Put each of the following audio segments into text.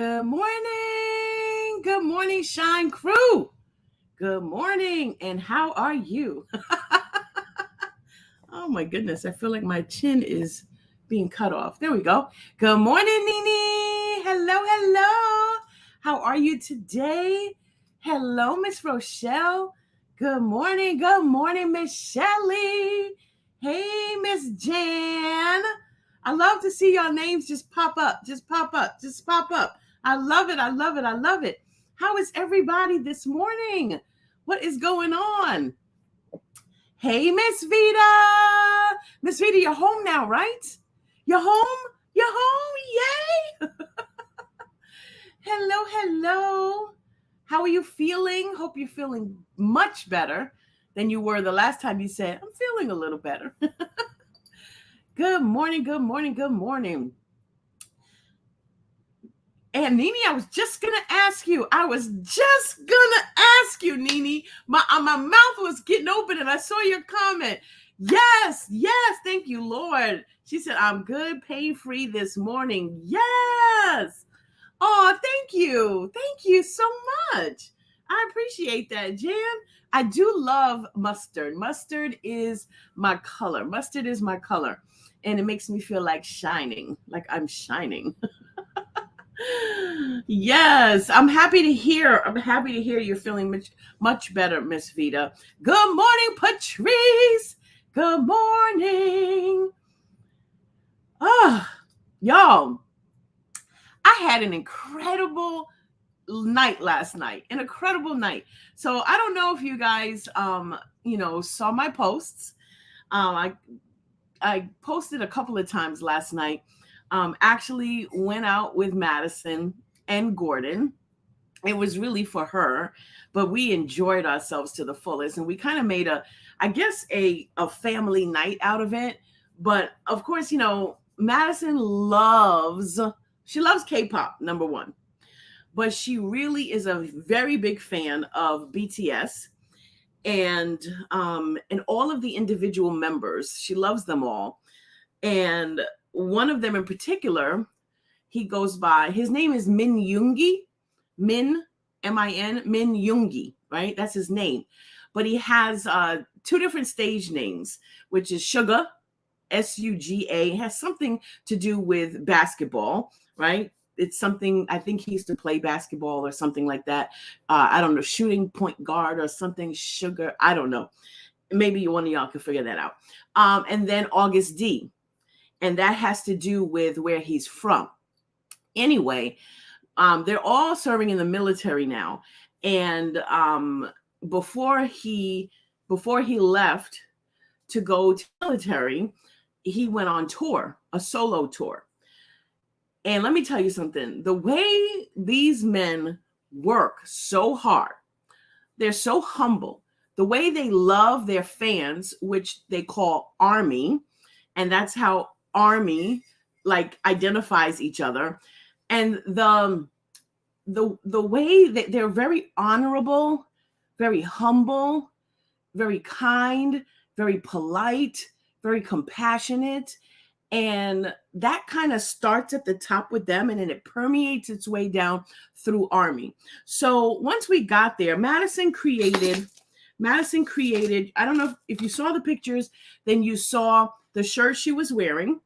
Good morning. Good morning, Shine Crew. Good morning. And how are you? Oh my goodness. I feel like my chin is being cut off. There we go. Good morning, Nini. Hello, hello. How are you today? Hello, Miss Rochelle. Good morning. Good morning, Miss Shelley. Hey, Miss Jan. I love to see your names just pop up, just pop up, just pop up. I love it. I love it. I love it. How is everybody this morning? What is going on? Hey, Miss Vita. Miss Vita, you're home now, right? You're home? You're home? Yay! Hello, hello. How are you feeling? Hope you're feeling much better than you were the last time you said, I'm feeling a little better. Good morning, good morning, good morning. And Nini, I was just going to ask you. Nini. My mouth was getting open and I saw your comment. Yes, thank you, Lord. She said, I'm good, pain-free this morning. Yes. Oh, thank you. Thank you so much. I appreciate that, Jan. I do love mustard. Mustard is my color. And it makes me feel like shining, like I'm shining. Yes, I'm happy to hear. You're feeling much better, Miss Vita. Good morning, Patrice. Good morning. Y'all, I had an incredible night last night. An incredible night. So I don't know if you guys saw my posts. I posted a couple of times last night. Actually went out with Madison and Gordon. It was really for her, but we enjoyed ourselves to the fullest. And we kind of made a family night out of it. But of course, Madison loves K-pop, number one. But she really is a very big fan of BTS and all of the individual members. She loves them all. And one of them in particular, his name is Min Yoongi. Min, M-I-N, Min Yoongi, right? That's his name. But he has two different stage names, which is Suga, S-U-G-A. It has something to do with basketball, right? It's something, I think he used to play basketball or something like that. I don't know, shooting point guard or something, Sugar. I don't know. Maybe one of y'all can figure that out. And then August D. And that has to do with where he's from. Anyway, they're all serving in the military now. And before he left to go to the military, he went on tour, a solo tour. And let me tell you something. The way these men work so hard, they're so humble. The way they love their fans, which they call Army, and that's how Army identifies each other. And the way that they're very honorable, very humble, very kind, very polite, very compassionate. And that kind of starts at the top with them, and then it permeates its way down through Army. So once we got there, Madison created, I don't know if you saw the pictures, then you saw the shirt she was wearing.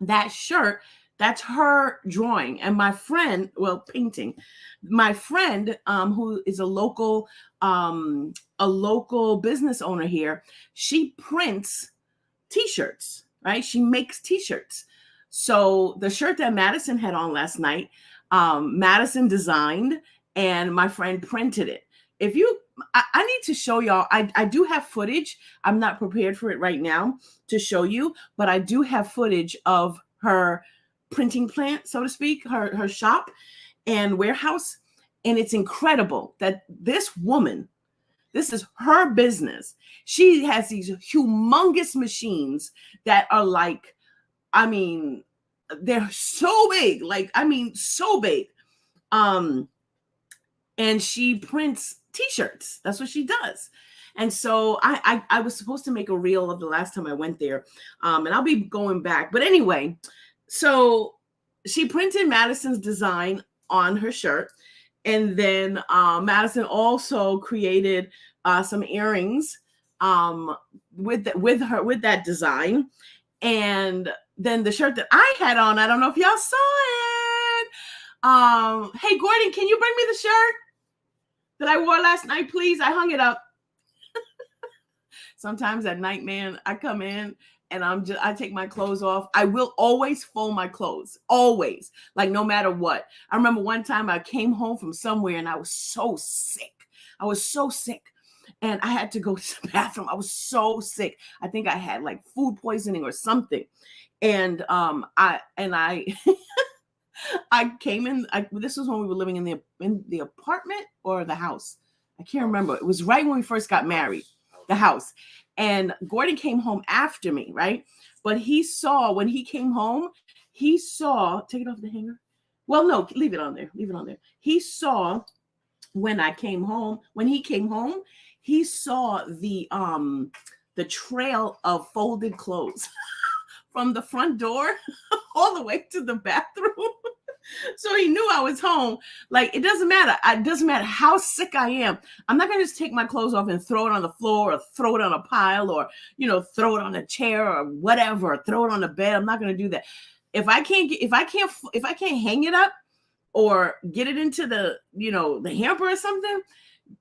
That shirt, that's her drawing. And my friend, painting, my friend who is a local business owner here, she prints T-shirts, right? She makes T-shirts. So the shirt that Madison had on last night, Madison designed and my friend printed it. I need to show y'all, I do have footage. I'm not prepared for it right now to show you, but I do have footage of her printing plant, so to speak, her shop and warehouse. And it's incredible that this woman, this is her business. She has these humongous machines that are they're so big, so big. And she prints T-shirts. That's what she does. And so I was supposed to make a reel of the last time I went there. And I'll be going back. But anyway, so she printed Madison's design on her shirt. And then Madison also created some earrings with that design. And then the shirt that I had on, I don't know if y'all saw it. Hey Gordon, can you bring me the shirt that I wore last night, please? I hung it up. Sometimes at night, man, I come in and I take my clothes off. I will always fold my clothes, always, like no matter what. I remember one time I came home from somewhere and I was so sick. And I had to go to the bathroom. I was so sick. I think I had like food poisoning or something. And I I came in. This was when we were living in the apartment or the house. I can't remember. It was right when we first got married. The house. And Gordon came home after me, right? But when he came home, take it off the hanger. Well, no, leave it on there. He saw when he came home, he saw the trail of folded clothes from the front door all the way to the bathroom. So he knew I was home. Like, it doesn't matter. It doesn't matter how sick I am. I'm not going to just take my clothes off and throw it on the floor or throw it on a pile or, throw it on a chair or whatever, throw it on the bed. I'm not going to do that. If I can't hang it up or get it into the hamper or something,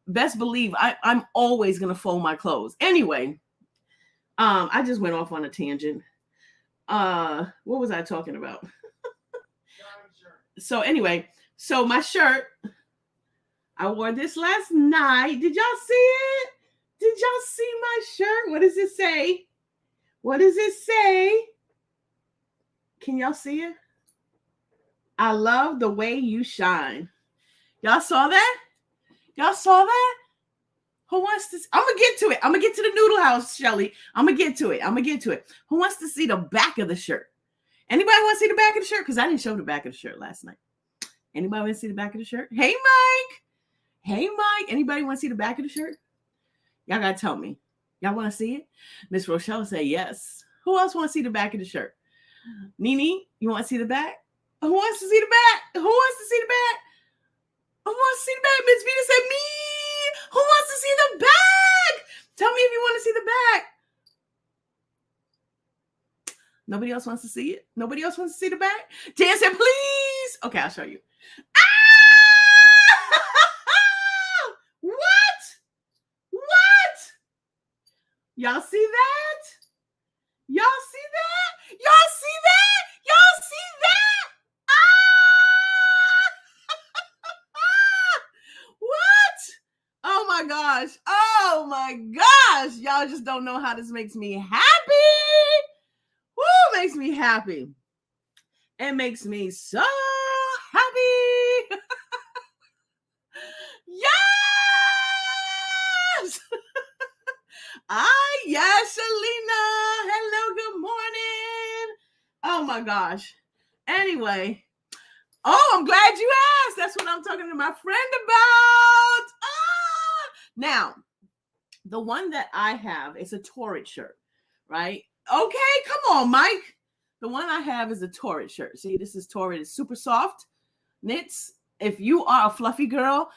best believe I'm always going to fold my clothes. Anyway, I just went off on a tangent. What was I talking about? So anyway, my shirt, I wore this last night. Did y'all see it? Did y'all see my shirt? What does it say? Can y'all see it? I love the way you shine. Y'all saw that? Who wants to? I'm gonna get to it. I'm gonna get to the noodle house, Shelly. I'm gonna get to it. Who wants to see the back of the shirt? Anybody want to see the back of the shirt? Because I didn't show the back of the shirt last night. Anybody want to see the back of the shirt? Hey, Mike. Anybody want to see the back of the shirt? Y'all got to tell me. Y'all want to see it? Miss Rochelle say yes. Who else want to see the back of the shirt? Nene, you want to see the back? Who wants to see the back? Miss Vita said me. Who wants to see the back? Tell me if you want to see the back. Nobody else wants to see it? Nobody else wants to see the back? Dan said, please. Okay, I'll show you. What? Y'all see that? What? Oh my gosh. Y'all just don't know how this makes me happy. Woo, makes me happy. It makes me so happy. Yes. Yes, Shalina. Hello, good morning. Oh my gosh. Anyway. Oh, I'm glad you asked. That's what I'm talking to my friend about. Now, the one that I have is a Torrid shirt, right? Okay, come on, Mike. The one I have is a Torrid shirt. See, this is Torrid. It's super soft knits. If you are a fluffy girl,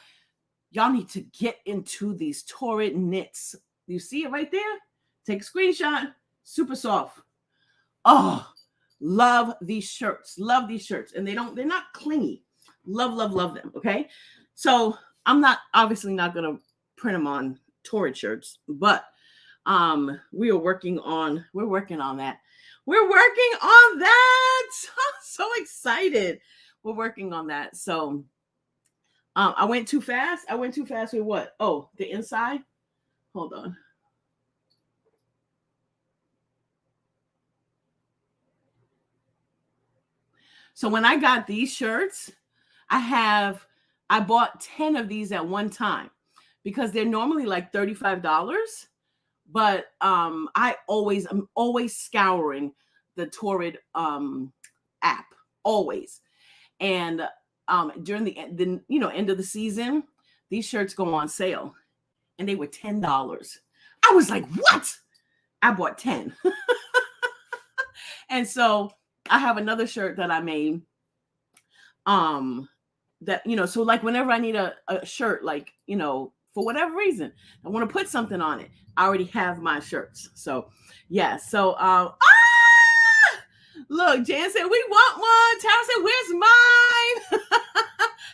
y'all need to get into these Torrid knits. You see it right there? Take a screenshot. Super soft. Oh, love these shirts. And they're not clingy. Love them. Okay. So I'm obviously not going to print them on Torrid shirts, but we're working on that. I'm so excited. We're working on that. So I went too fast. With what? Oh, the inside. Hold on. So when I got these shirts, I bought 10 of these at one time because they're normally like $35. But I'm always scouring the Torrid app, always. And during the end of the season, these shirts go on sale, and they were $10. I was like, what? I bought 10. And so I have another shirt that I made. that, so like whenever I need a shirt, like, for whatever reason, I want to put something on it, I already have my shirts. So yeah. So look, Jan said we want one. Tara said, where's mine?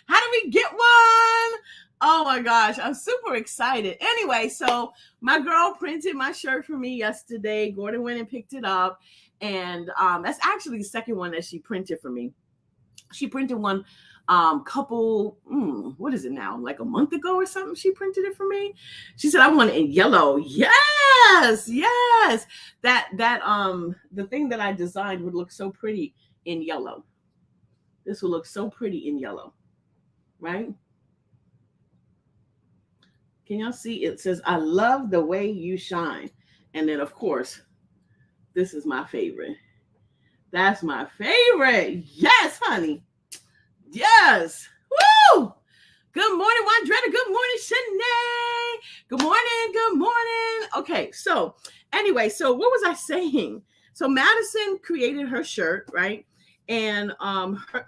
How do we get one? Oh my gosh, I'm super excited. Anyway, so my girl printed my shirt for me yesterday. Gordon went and picked it up. And that's actually the second one that she printed for me. She printed one what is it now, like a month ago or something. She printed it for me. She said, I want it in yellow. Yes, that the thing that I designed would look so pretty in yellow. This will look so pretty in yellow, right? Can y'all see? It says, I love the way you shine. And then of course, this is my favorite. That's my favorite. Yes, honey. Yes. Woo! Good morning, Wandretta. Good morning, Shanae. Good morning. Good morning. Okay, so anyway, so what was I saying? So Madison created her shirt, right? And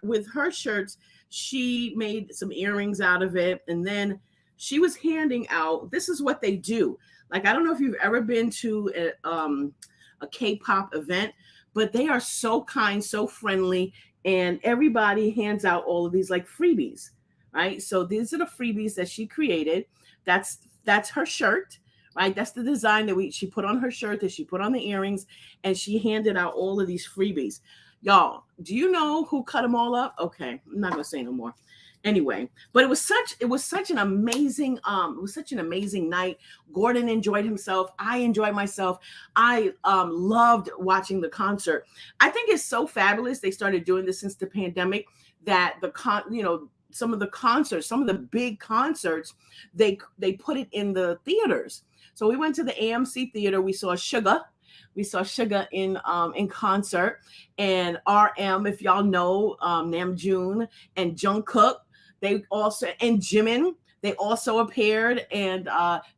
with her shirts, she made some earrings out of it. And then she was handing out, this is what they do. Like, I don't know if you've ever been to a K-pop event, but they are so kind, so friendly. And everybody hands out all of these like freebies, right? So these are the freebies that she created. That's her shirt, right? That's the design that she put on her shirt, that she put on the earrings, and she handed out all of these freebies. Y'all, do you know who cut them all up? Okay, I'm not gonna say no more. Anyway, but it was such an amazing night. Gordon enjoyed himself. I enjoyed myself. I loved watching the concert. I think it's so fabulous. They started doing this since the pandemic, that some of the big concerts, they put it in the theaters. So we went to the AMC theater. We saw Suga. In concert, and RM, if y'all know, Namjoon and Jungkook. They also, and Jimin, they also appeared, and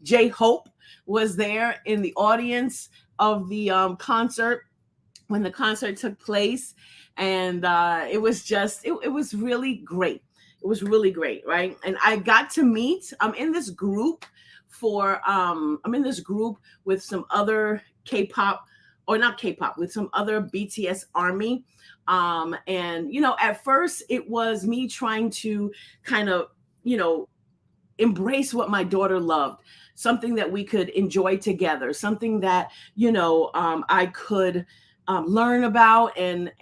J-Hope was there in the audience of the concert when the concert took place. And it was just, it was really great. It was really great, right? And I got to meet, I'm in this group with some other K-pop, or not K-pop, with some other BTS army. And, at first it was me trying to kind of, embrace what my daughter loved, something that we could enjoy together, something that, I could learn about and,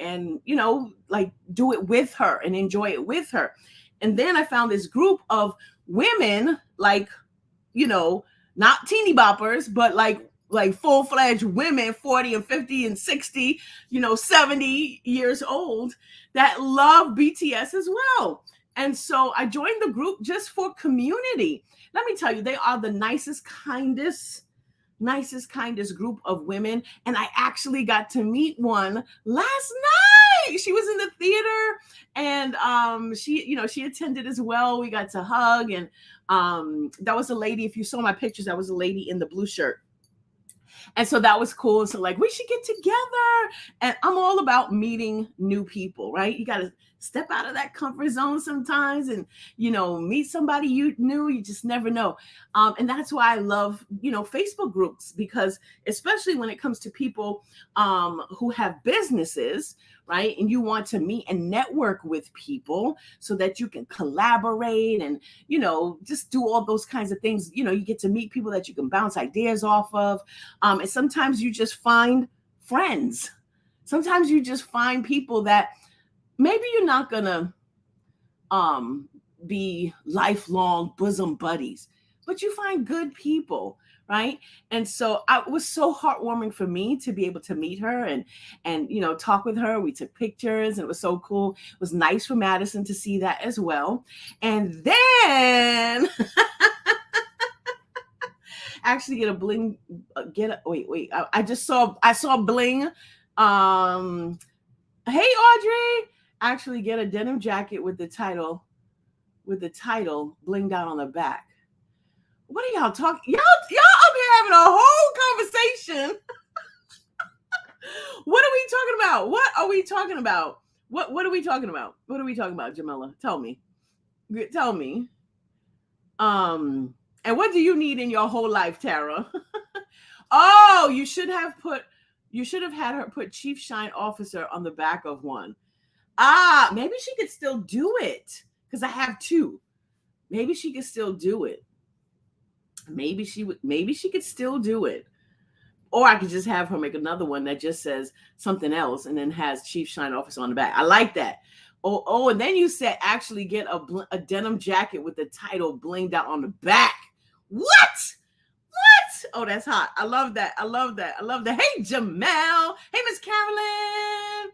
like do it with her and enjoy it with her. And then I found this group of women, like, not teeny boppers, but like full-fledged women, 40 and 50 and 60, 70 years old, that love BTS as well. And so I joined the group just for community. Let me tell you, they are the nicest, kindest group of women. And I actually got to meet one last night. She was in the theater, and she attended as well. We got to hug, and that was a lady. If you saw my pictures, that was a lady in the blue shirt. And so that was cool. So like, we should get together. And I'm all about meeting new people, right? You got to step out of that comfort zone sometimes and, meet somebody you just never know. And that's why I love, Facebook groups, because especially when it comes to people who have businesses, right? And you want to meet and network with people so that you can collaborate and, just do all those kinds of things. You get to meet people that you can bounce ideas off of. And sometimes you just find friends. Sometimes you just find people that maybe you're not going to be lifelong bosom buddies, but you find good people, right? And so it was so heartwarming for me to be able to meet her and talk with her. We took pictures, and it was so cool. It was nice for Madison to see that as well. And then actually get a bling, wait. I saw bling. Hey, Audrey, actually get a denim jacket with the title blinged out on the back. What are y'all talking? Y'all up here having a whole conversation. What are we talking about? What are we talking about? What are we talking about? What are we talking about, Jamila? Tell me. Tell me. And what do you need in your whole life, Tara? Oh, you should have had her put Chief Shine Officer on the back of one. Ah, maybe she could still do it because I have two. Maybe she could still do it. Maybe she could still do it. Or I could just have her make another one that just says something else and then has Chief Shine Officer on the back. I like that. Oh, and then you said actually get a denim jacket with the title blinged out on the back. What? Oh, that's hot. I love that. I love that. I love that. Hey, Jamel. Hey, Miss Carolyn.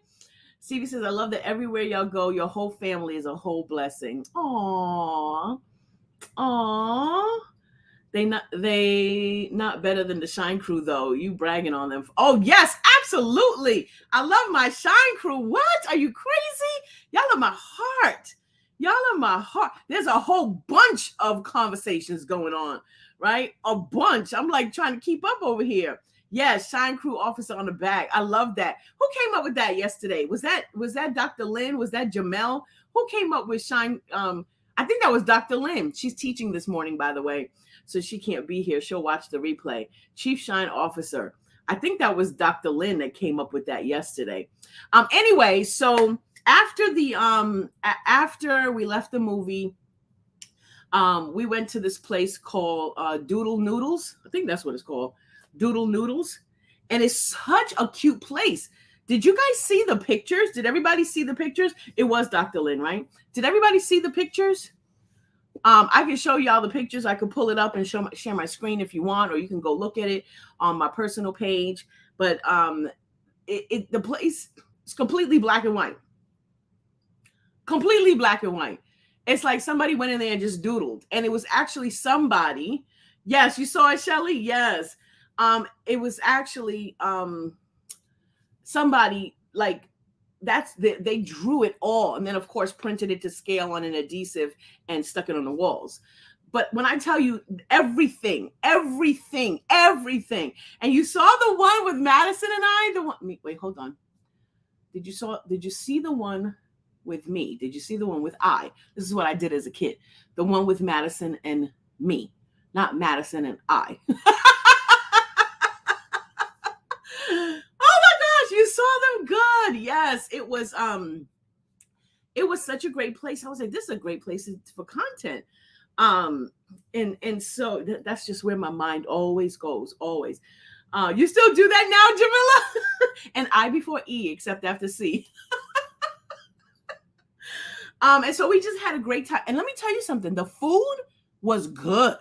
Stevie says, I love that everywhere y'all go, your whole family is a whole blessing. Aww. Aww. They not better than the Shine Crew, though. You bragging on them. Oh, yes, absolutely. I love my Shine Crew. What? Are you crazy? Y'all are my heart. Y'all are my heart. There's a whole bunch of conversations going on, right? A bunch. I'm like trying to keep up over here. Yes, Shine Crew Officer on the back. I love that. Who came up with that yesterday? Was that Dr. Lynn? Was that Jamel? Who came up with Shine? I think that was Dr. Lynn. She's teaching this morning, by the way, so she can't be here. She'll watch the replay. Chief Shine Officer. I think that was Dr. Lynn that came up with that yesterday. Anyway, so after we left the movie, we went to this place called Doodle Noodles. I think that's what it's called. Doodle Noodles. And it's such a cute place. Did you guys see the pictures? Did everybody see the pictures? It was Dr. Lynn, right? Did everybody see the pictures? I can show y'all the pictures. I could pull it up and share my screen if you want, or you can go look at it on my personal page. But the place is completely black and white. Completely black and white. It's like somebody went in there and just doodled. And it was actually somebody. Yes, you saw it, Shelly? Yes. It was actually somebody like they drew it all and then of course printed it to scale on an adhesive and stuck it on the walls. But when I tell you everything, and you saw the one with Madison and I, wait, hold on. Did you see the one with me? Did you see the one with I? This is what I did as a kid. The one with Madison and me, not Madison and I. You saw them good. Yes, it was such a great place. I was like, this is a great place for content. And so that's just where my mind always goes, always. You still do that now, Jamila? And I before E, except after C. And so we just had a great time. And let me tell you something, the food was good.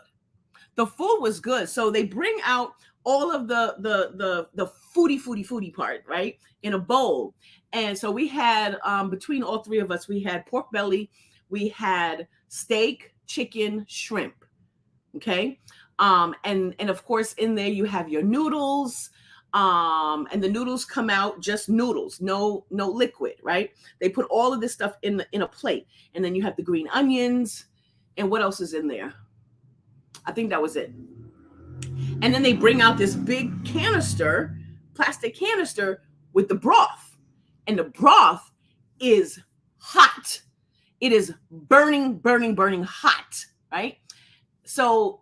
The food was good. So they bring out all of the foodie part, right, in a bowl. And so we had, between all three of us, we had pork belly, we had steak, chicken, shrimp. Okay. And of course in there you have your noodles, and the noodles come out just noodles, no liquid, right? They put all of this stuff in a plate, and then you have the green onions, and what else is in there? I think that was it. And then they bring out this big canister, plastic canister with the broth. And the broth is hot. It is burning hot, right? So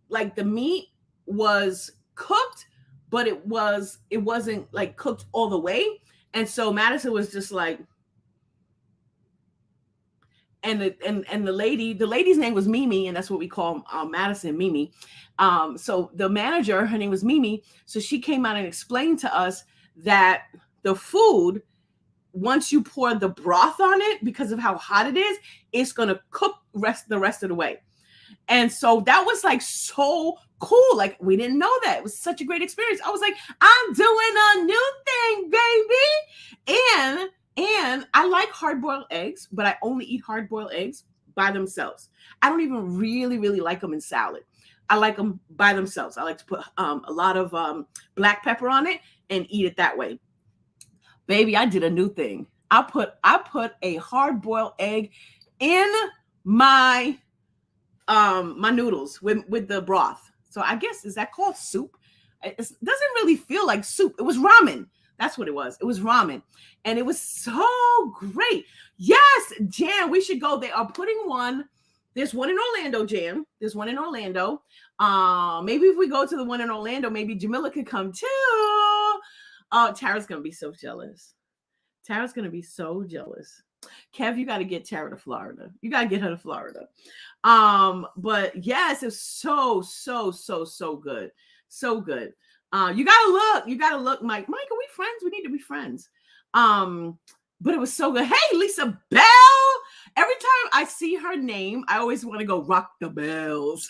like the meat was cooked, but it wasn't like cooked all the way. And so Madison was just like, and the lady's name was Mimi, and that's what we call Madison, Mimi. So the manager, her name was Mimi. So she came out and explained to us that the food, once you pour the broth on it, because of how hot it is, it's gonna cook the rest of the way. And so that was like so cool. Like we didn't know that. It was such a great experience. I was like, I'm doing a new thing, baby. And I like hard-boiled eggs, but I only eat hard-boiled eggs by themselves. I don't even really like them in salad. I like them by themselves. I like to put a lot of black pepper on it and eat it that way. Baby, I did a new thing. I put a hard-boiled egg in my my noodles with the broth. So I guess, is that called soup? It doesn't really feel like soup. It was ramen. That's what it was. It was ramen. And it was so great. Yes, Jan, we should go. They are putting one There's one in Orlando, Jan. There's one in Orlando. Maybe if we go to the one in Orlando, maybe Jamila could come too. Oh, Tara's gonna be so jealous. Tara's gonna be so jealous. Kev, you got to get Tara to Florida. You got to get her to Florida. But yes, it's so good. So good. You gotta look, Mike. Mike, are we friends? We need to be friends. But it was so good. Hey, Lisa Bell. Every time I see her name, I always want to go rock the bells.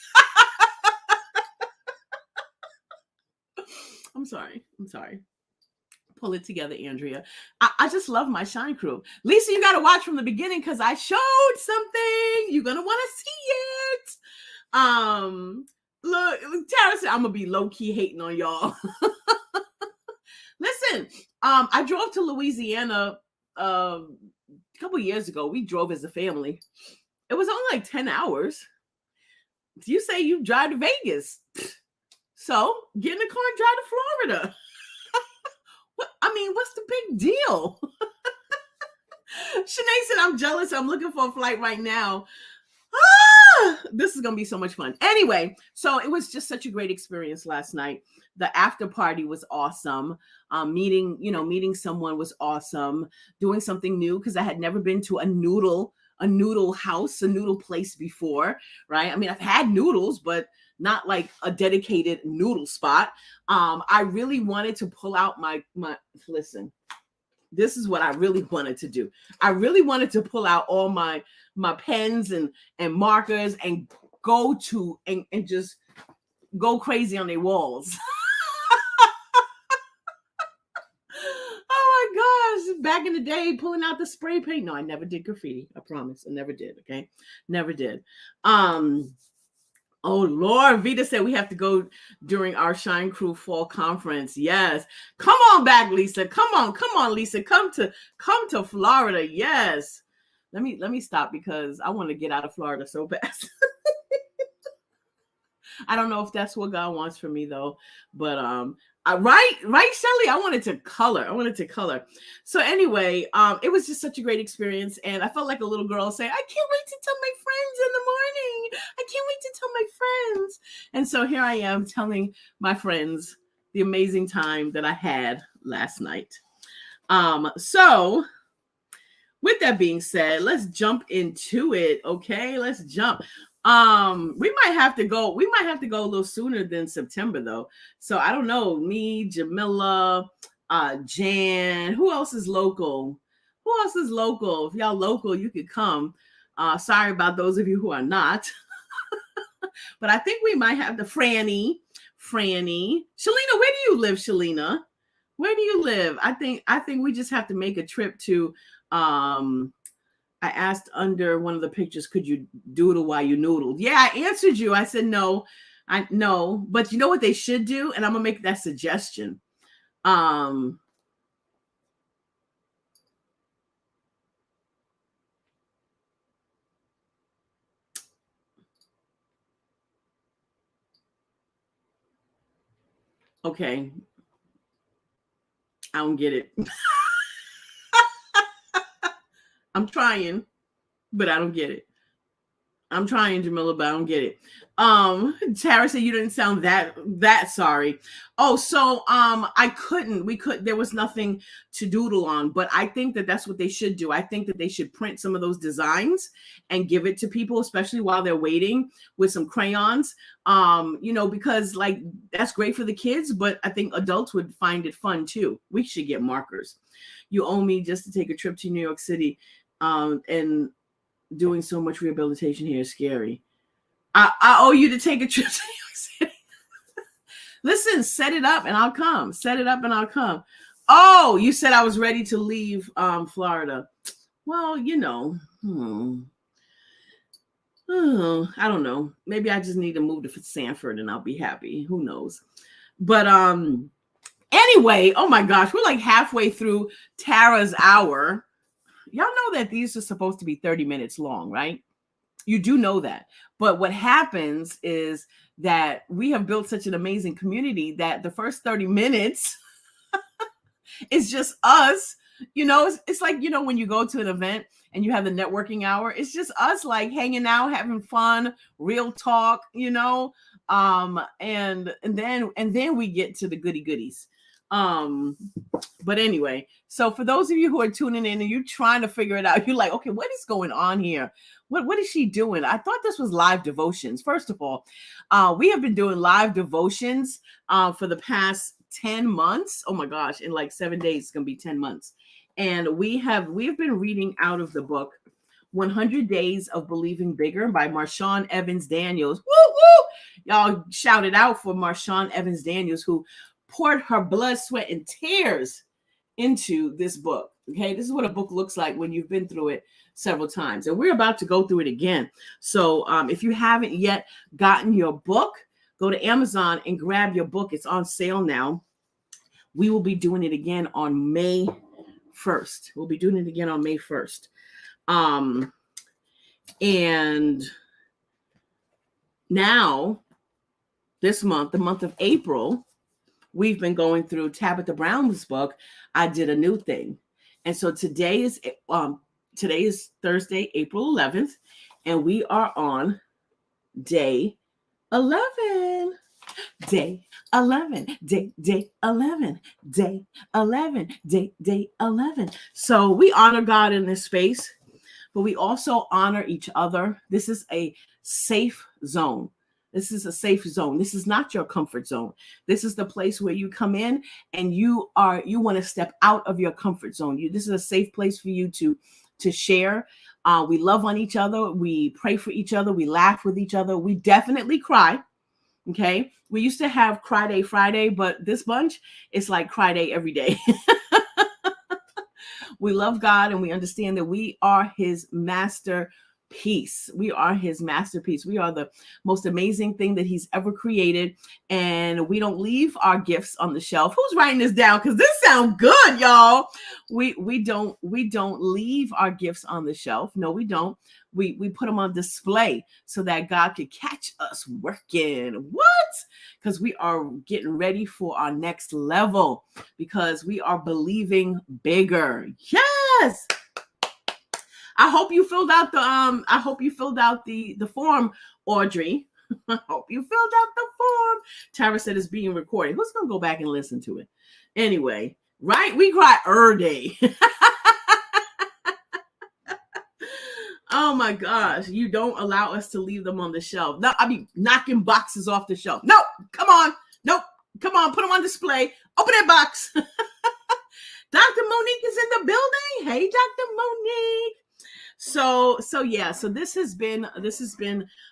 I'm sorry. Pull it together, Andrea. I just love my Shine Crew. Lisa, you got to watch from the beginning because I showed something. You're going to want to see it. Look, Tara said I'm going to be low-key hating on y'all. Listen, I drove to Louisiana a couple years ago. We drove as a family. It was only like 10 hours. You say you drive to Vegas. So get in the car and drive to Florida. What's the big deal? Shanae said, I'm jealous. I'm looking for a flight right now. This is going to be so much fun. Anyway, so it was just such a great experience last night. The after party was awesome. Meeting someone was awesome. Doing something new because I had never been to a noodle house, a noodle place before, right? I mean, I've had noodles, but not like a dedicated noodle spot. I really wanted to pull out my listen. This is what I really wanted to do. I really wanted to pull out all my pens and markers and go to and just go crazy on their walls. Oh my gosh. Back in the day, pulling out the spray paint. No, I never did graffiti. I promise. I never did. Okay. Never did. Oh Lord, Vita said we have to go during our Shine Crew fall conference. Yes. Come on back, Lisa. Come on, Lisa. Come to Florida. Yes. Let me stop because I want to get out of Florida so bad. I don't know if that's what God wants for me though, but right, Shelly. I wanted to color. So anyway, it was just such a great experience, and I felt like a little girl saying, "I can't wait to tell my friends in the morning. I can't wait to tell my friends." And so here I am telling my friends the amazing time that I had last night. So with that being said, let's jump into it. Okay, let's jump. We might have to go a little sooner than September though. So I don't know, me, Jamila, Jan, who else is local? If y'all local, you could come. Sorry about those of you who are not. But I think we might have the Franny. Shalina, where do you live, Shalina? Where do you live? I think we just have to make a trip to I asked under one of the pictures, could you doodle while you noodled? Yeah, I answered you. I said no. I know, but you know what they should do? And I'm gonna make that suggestion. Okay. I don't get it. I'm trying, but I don't get it. I'm trying, Jamila, but I don't get it. Tara said you didn't sound that sorry. Oh, so there was nothing to doodle on, but I think that's what they should do. I think that they should print some of those designs and give it to people, especially while they're waiting, with some crayons. Because like that's great for the kids, but I think adults would find it fun too. We should get markers. You owe me just to take a trip to New York City, and doing so much rehabilitation here is scary. I owe you to take a trip to New York City. Listen, set it up and I'll come. Oh, you said I was ready to leave Florida. Well, I don't know. Maybe I just need to move to Sanford and I'll be happy. Who knows? But anyway, oh my gosh, we're like halfway through Tara's hour. Y'all know that these are supposed to be 30 minutes long, right? You do know that. But what happens is that we have built such an amazing community that the first 30 minutes is just us It's like, when you go to an event and you have the networking hour, it's just us like hanging out, having fun, real talk, and then we get to the goody goodies. But anyway, so for those of you who are tuning in and you're trying to figure it out, you're like, okay, what is going on here? What is she doing? I thought this was live devotions. First of all, we have been doing live devotions for the past 10 months. Oh my gosh, in like 7 days, it's gonna be 10 months. And we've been reading out of the book 100 Days of Believing Bigger by Marshawn Evans Daniels. Woo woo! Y'all shout it out for Marshawn Evans Daniels, who poured her blood, sweat, and tears into this book. Okay, this is what a book looks like when you've been through it several times, and we're about to go through it again. So if you haven't yet gotten your book, go to Amazon and grab your book. It's on sale now. We will be doing it again on May 1st. We'll be doing it again on May 1st. And now this month, the month of April, we've been going through Tabitha Brown's book, I Did a New Thing. And so today is Thursday, April 11th, and we are on day 11. Day 11, day 11, day 11, day 11. So we honor God in this space, but we also honor each other. This is a safe zone. This is a safe zone. This is not your comfort zone. This is the place where you come in and you want to step out of your comfort zone. This is a safe place for you to share. We love on each other. We pray for each other. We laugh with each other. We definitely cry. Okay. We used to have Cry Day Friday, but this bunch, it's like Cry Day every day. We love God and we understand that we are his masterpiece. We are his masterpiece. We are the most amazing thing that he's ever created. And we don't leave our gifts on the shelf. Who's writing this down? Because this sounds good, y'all. We don't leave our gifts on the shelf. No, we don't. We put them on display so that God could catch us working. What? Because we are getting ready for our next level, because we are believing bigger. Yes. I hope you filled out the form, Audrey. I hope you filled out the form. Tara said it's being recorded. Who's gonna go back and listen to it? Anyway, right? We cry day. Oh my gosh, you don't allow us to leave them on the shelf. No, I mean knocking boxes off the shelf. No, come on. Nope. Come on, put them on display. Open that box. Dr. Monique is in the building. Hey, Dr. Monique. So yeah, so this has been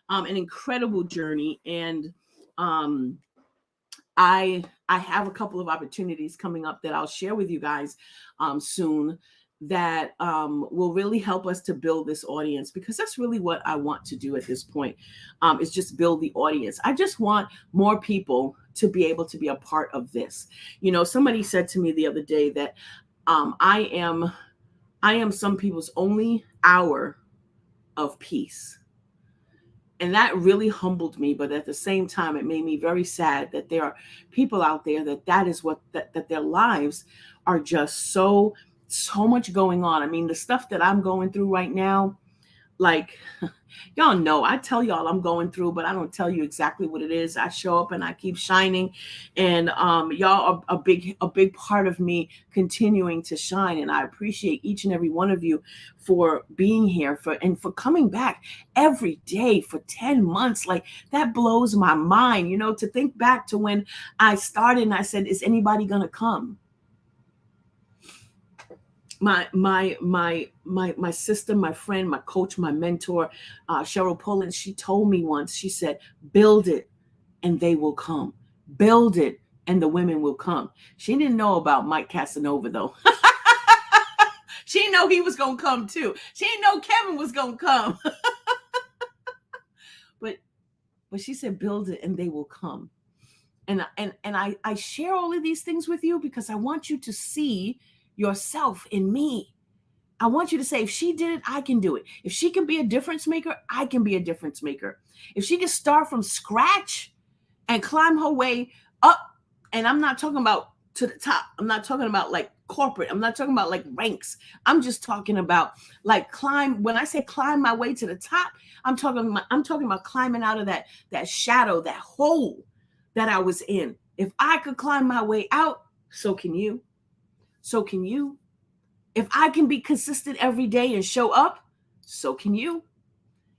an incredible journey, and I have a couple of opportunities coming up that I'll share with you guys soon that will really help us to build this audience, because that's really what I want to do at this point, is just build the audience. I just want more people to be able to be a part of this. Somebody said to me the other day that I am some people's only hour of peace. And that really humbled me. But at the same time, it made me very sad that there are people out there that is what their lives are just so much going on. I mean, the stuff that I'm going through right now, like, y'all know, I tell y'all I'm going through, but I don't tell you exactly what it is. I show up and I keep shining, and y'all are a big part of me continuing to shine. And I appreciate each and every one of you for being here, for coming back every day for 10 months. Like, that blows my mind, to think back to when I started and I said, is anybody gonna come? My sister, my friend, my coach, my mentor, Cheryl Pullen, she told me once, she said, build it and they will come. Build it and the women will come. She didn't know about Mike Casanova, though. She didn't know he was going to come too. She didn't know Kevin was going to come. But she said, build it and they will come. And I share all of these things with you because I want you to see yourself in me. I want you to say, if she did it, I can do it. If she can be a difference maker, I can be a difference maker. If she can start from scratch and climb her way up, and I'm not talking about to the top. I'm not talking about like corporate. I'm not talking about like ranks. I'm just talking about like climb. When I say climb my way to the top, I'm talking about climbing out of that shadow, that hole that I was in. If I could climb my way out, so can you. So can you. If I can be consistent every day and show up, so can you.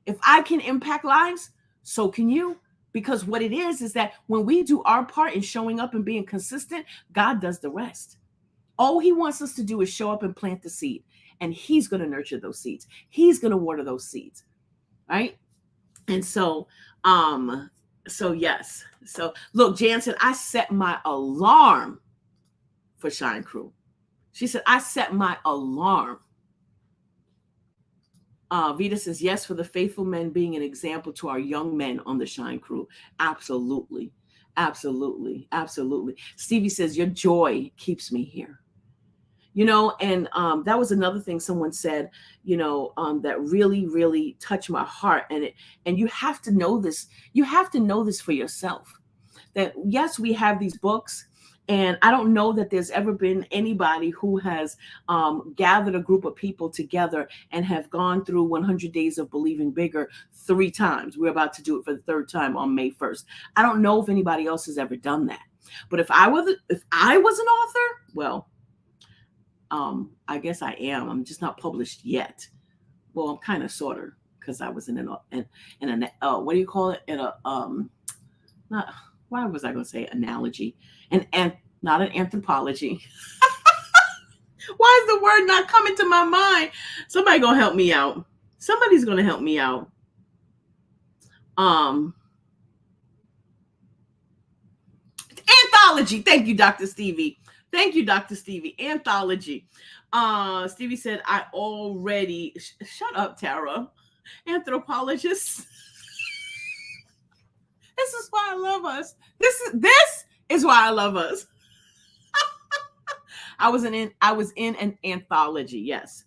If I can impact lives, so can you. Because what it is that when we do our part in showing up and being consistent, God does the rest. All he wants us to do is show up and plant the seed, and he's going to nurture those seeds. He's going to water those seeds, right? And so yes. So look, Jan said, I set my alarm for Shine Crew. She said, I set my alarm. Vita says, yes, for the faithful men being an example to our young men on the Shine Crew. Absolutely. Absolutely. Absolutely. Stevie says, your joy keeps me here. And that was another thing someone said, that really, really touched my heart. And you have to know this. You have to know this for yourself. That, yes, we have these books. And I don't know that there's ever been anybody who has gathered a group of people together and have gone through 100 Days of Believing Bigger 3 times. We're about to do it for the 3rd time on May 1st. I don't know if anybody else has ever done that. But if I was an author, well, I guess I am. I'm just not published yet. Well, I'm kind of sort of, because I was in an what do you call it? In a not. Why was I going to say analogy? And not an anthropology. Why is the word not coming to my mind? Somebody gonna help me out. Somebody's gonna help me out. Anthology. Thank you, Dr. Stevie. Thank you, Dr. Stevie. Anthology. Stevie said, I already shut up, Tara. Anthropologist. This is why I love us. This is why I love us. I was in an anthology. Yes.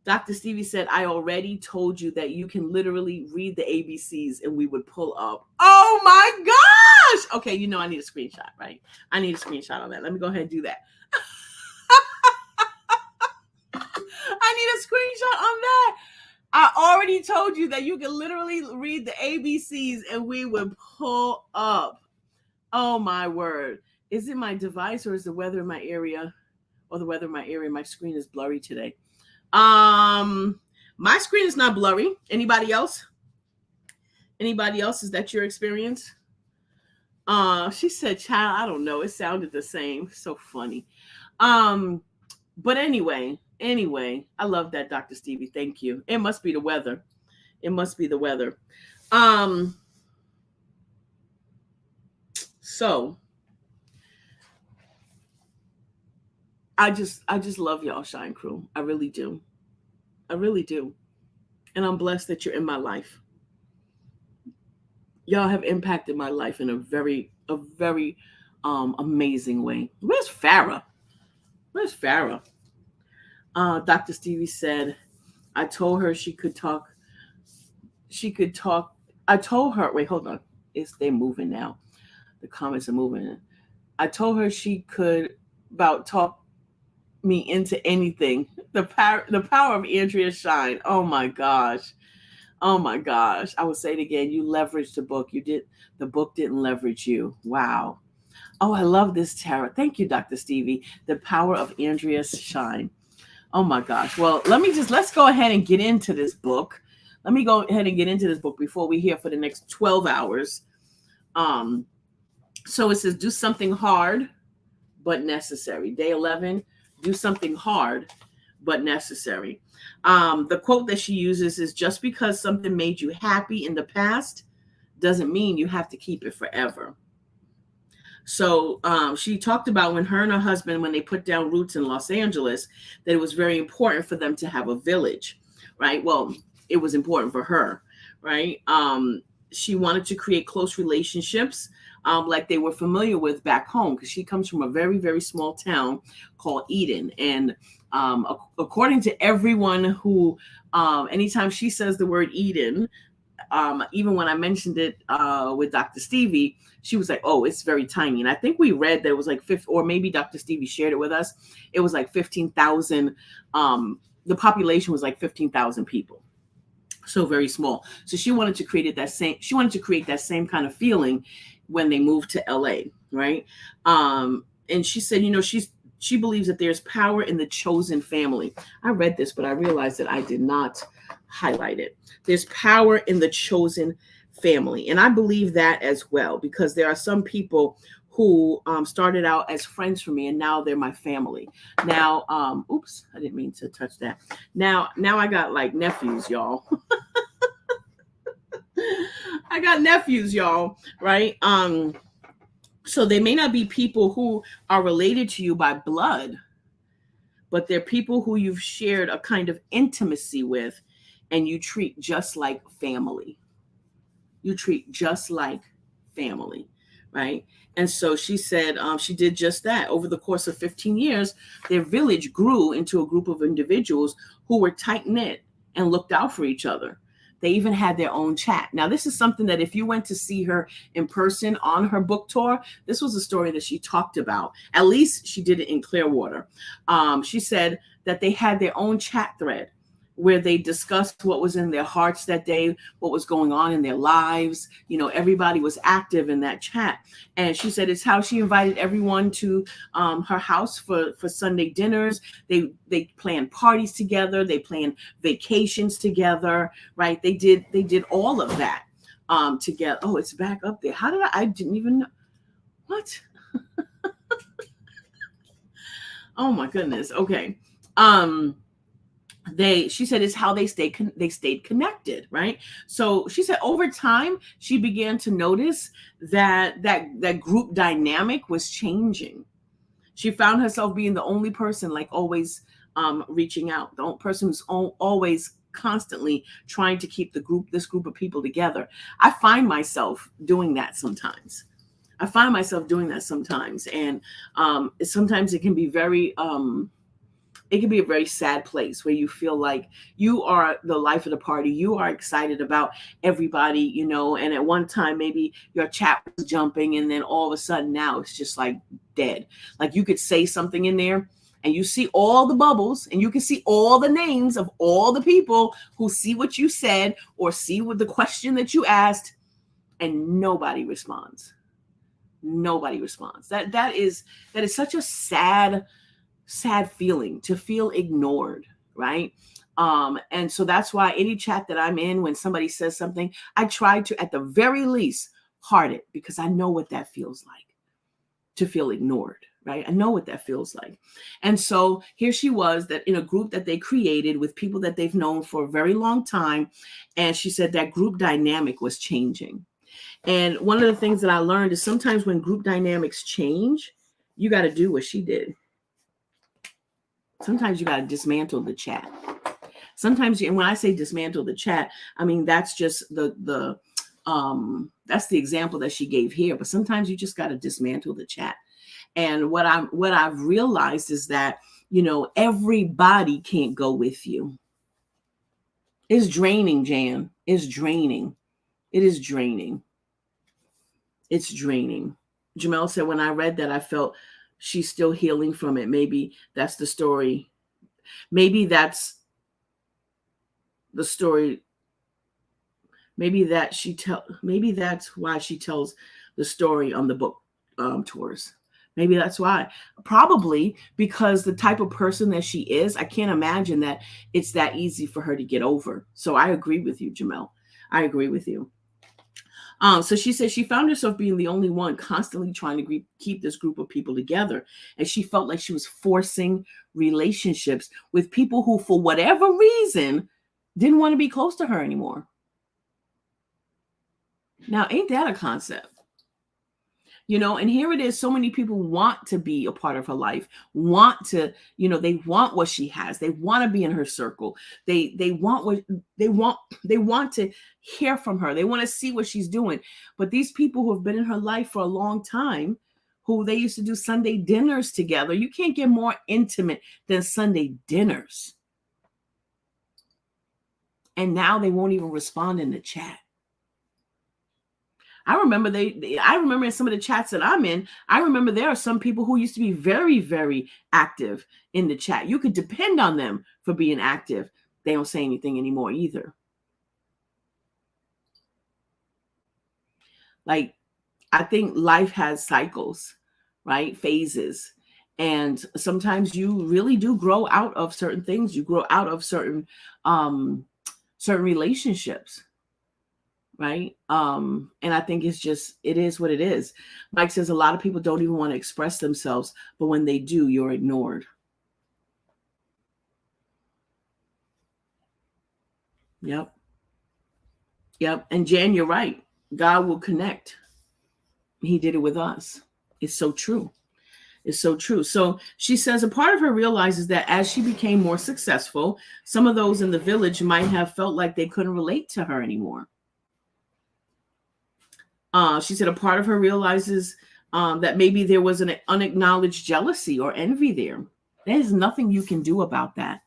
Dr. Stevie said, I already told you that you can literally read the ABCs and we would pull up. Oh my gosh. Okay. I need a screenshot, right? I need a screenshot on that. Let me go ahead and do that. I need a screenshot on that. I already told you that you can literally read the ABCs and we would pull up. Oh my word. Is it my device or is the weather in my area? Or the weather in my area? My screen is blurry today. My screen is not blurry. Anybody else? Anybody else? Is that your experience? She said, child, I don't know. It sounded the same. So funny. But anyway, I love that, Dr. Stevie. Thank you. It must be the weather. It must be the weather. So I just love y'all, Shine Crew. I really do. I really do. And I'm blessed that you're in my life. Y'all have impacted my life in a very amazing way. Where's Farrah? Where's Farrah? Dr. Stevie said, I told her she could talk. She could talk. I told her, wait, hold on. They're moving now. The comments are moving. I told her she could about talk me into anything. The power of Andrea Shine. Oh my gosh. Oh my gosh. I would say it again. You leveraged the book. The book didn't leverage you. Wow. Oh, I love this, Tara. Thank you, Dr. Stevie. The power of Andrea Shine. Oh my gosh. Well, let's go ahead and get into this book. Let me go ahead and get into this book before we hear for the next 12 hours. So it says, do something hard, but necessary. Day 11, do something hard, but necessary. The quote that she uses is, just because something made you happy in the past doesn't mean you have to keep it forever. So she talked about when her and her husband, when they put down roots in Los Angeles, that it was very important for them to have a village, right? Well, it was important for her, right? She wanted to create close relationships like they were familiar with back home, because she comes from a very, very small town called Eden. And according to everyone who, anytime she says the word Eden, even when I mentioned it with Dr. Stevie, she was like, oh, it's very tiny. And I think we read that it was like 50, or maybe Dr. Stevie shared it with us. It was like 15,000. The population was like 15,000 people. So very small. So she wanted to create that same kind of feeling when they moved to LA, right? And she said, she believes that there's power in the chosen family. I read this, but I realized that I did not highlight it. There's power in the chosen family. And I believe that as well, because there are some people who started out as friends for me, and now they're my family. Now, oops, I didn't mean to touch that. Now I got like nephews, y'all. I got nephews, y'all, right? So they may not be people who are related to you by blood, but they're people who you've shared a kind of intimacy with, and you treat just like family. You treat just like family, right? And so she said she did just that. Over the course of 15 years, their village grew into a group of individuals who were tight-knit and looked out for each other. They even had their own chat. Now, this is something that if you went to see her in person on her book tour, this was a story that she talked about. At least she did it in Clearwater. She said that they had their own chat thread where they discussed what was in their hearts that day, what was going on in their lives. Everybody was active in that chat. And she said it's how she invited everyone to her house for Sunday dinners. They planned parties together. They planned vacations together, right? They did all of that together. Oh, it's back up there. How did I didn't even know. What? Oh my goodness. Okay. She said it's how they stayed connected, right? So she said over time she began to notice that group dynamic was changing. She found herself being the only person like always reaching out, the only person who's always constantly trying to keep this group of people together. I find myself doing that sometimes. And sometimes it can be very it can be a very sad place where you feel like you are the life of the party. You are excited about everybody, and at one time maybe your chat was jumping, and then all of a sudden now it's just like dead. Like you could say something in there and you see all the bubbles and you can see all the names of all the people who see what you said or see what the question that you asked, and nobody responds. That is such a sad feeling, to feel ignored, right? And so that's why any chat that I'm in, when somebody says something, I try to, at the very least, heart it, because I know what that feels like, to feel ignored, right? I know what that feels like. And so here she was, that in a group that they created with people that they've known for a very long time. And she said that group dynamic was changing. And one of the things that I learned is sometimes when group dynamics change, you got to do what she did. Sometimes you got to dismantle the chat. Sometimes, and when I say dismantle the chat, I mean, that's just that's the example that she gave here. But sometimes you just got to dismantle the chat. And what I've realized is that, everybody can't go with you. It's draining, Jan. It's draining. It is draining. It's draining. Jamel said, when I read that, I felt she's still healing from it. Maybe that's the story. Maybe that's the story. Maybe that's why she tells the story on the book tours. Maybe that's why. Probably because the type of person that she is, I can't imagine that it's that easy for her to get over. So I agree with you, Jamel. I agree with you. So she said she found herself being the only one constantly trying to keep this group of people together. And she felt like she was forcing relationships with people who, for whatever reason, didn't want to be close to her anymore. Now, ain't that a concept? And here it is. So many people want to be a part of her life, want to, they want what she has. They want to be in her circle. They want what they want to hear from her. They want to see what she's doing. But these people who have been in her life for a long time, who they used to do Sunday dinners together, you can't get more intimate than Sunday dinners. And now they won't even respond in the chat. I remember in some of the chats that I'm in, I remember there are some people who used to be very, very active in the chat. You could depend on them for being active. They don't say anything anymore either. Like, I think life has cycles, right? Phases. And sometimes you really do grow out of certain things. You grow out of certain relationships, right? And I think it is what it is. Mike says a lot of people don't even want to express themselves, but when they do, you're ignored. Yep. And Jan, you're right. God will connect. He did it with us. It's so true. It's so true. So she says a part of her realizes that as she became more successful, some of those in the village might have felt like they couldn't relate to her anymore. She said a part of her realizes that maybe there was an unacknowledged jealousy or envy there. There's nothing you can do about that.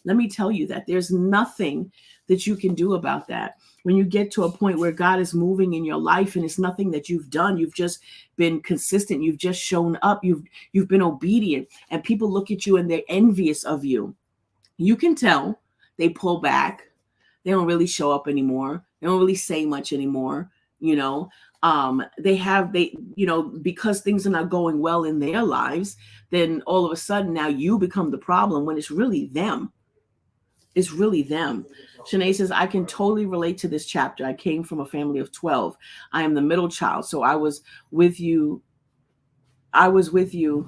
Let me tell you that there's nothing that you can do about that. When you get to a point where God is moving in your life and it's nothing that you've done, you've just been consistent, you've just shown up, you've been obedient, and people look at you and they're envious of you. You can tell they pull back. They don't really show up anymore. They don't really say much anymore. Because things are not going well in their lives, then all of a sudden now you become the problem when it's really them. It's really them. Shanae says, I can totally relate to this chapter. I came from a family of 12. I am the middle child. So I was with you. I was what you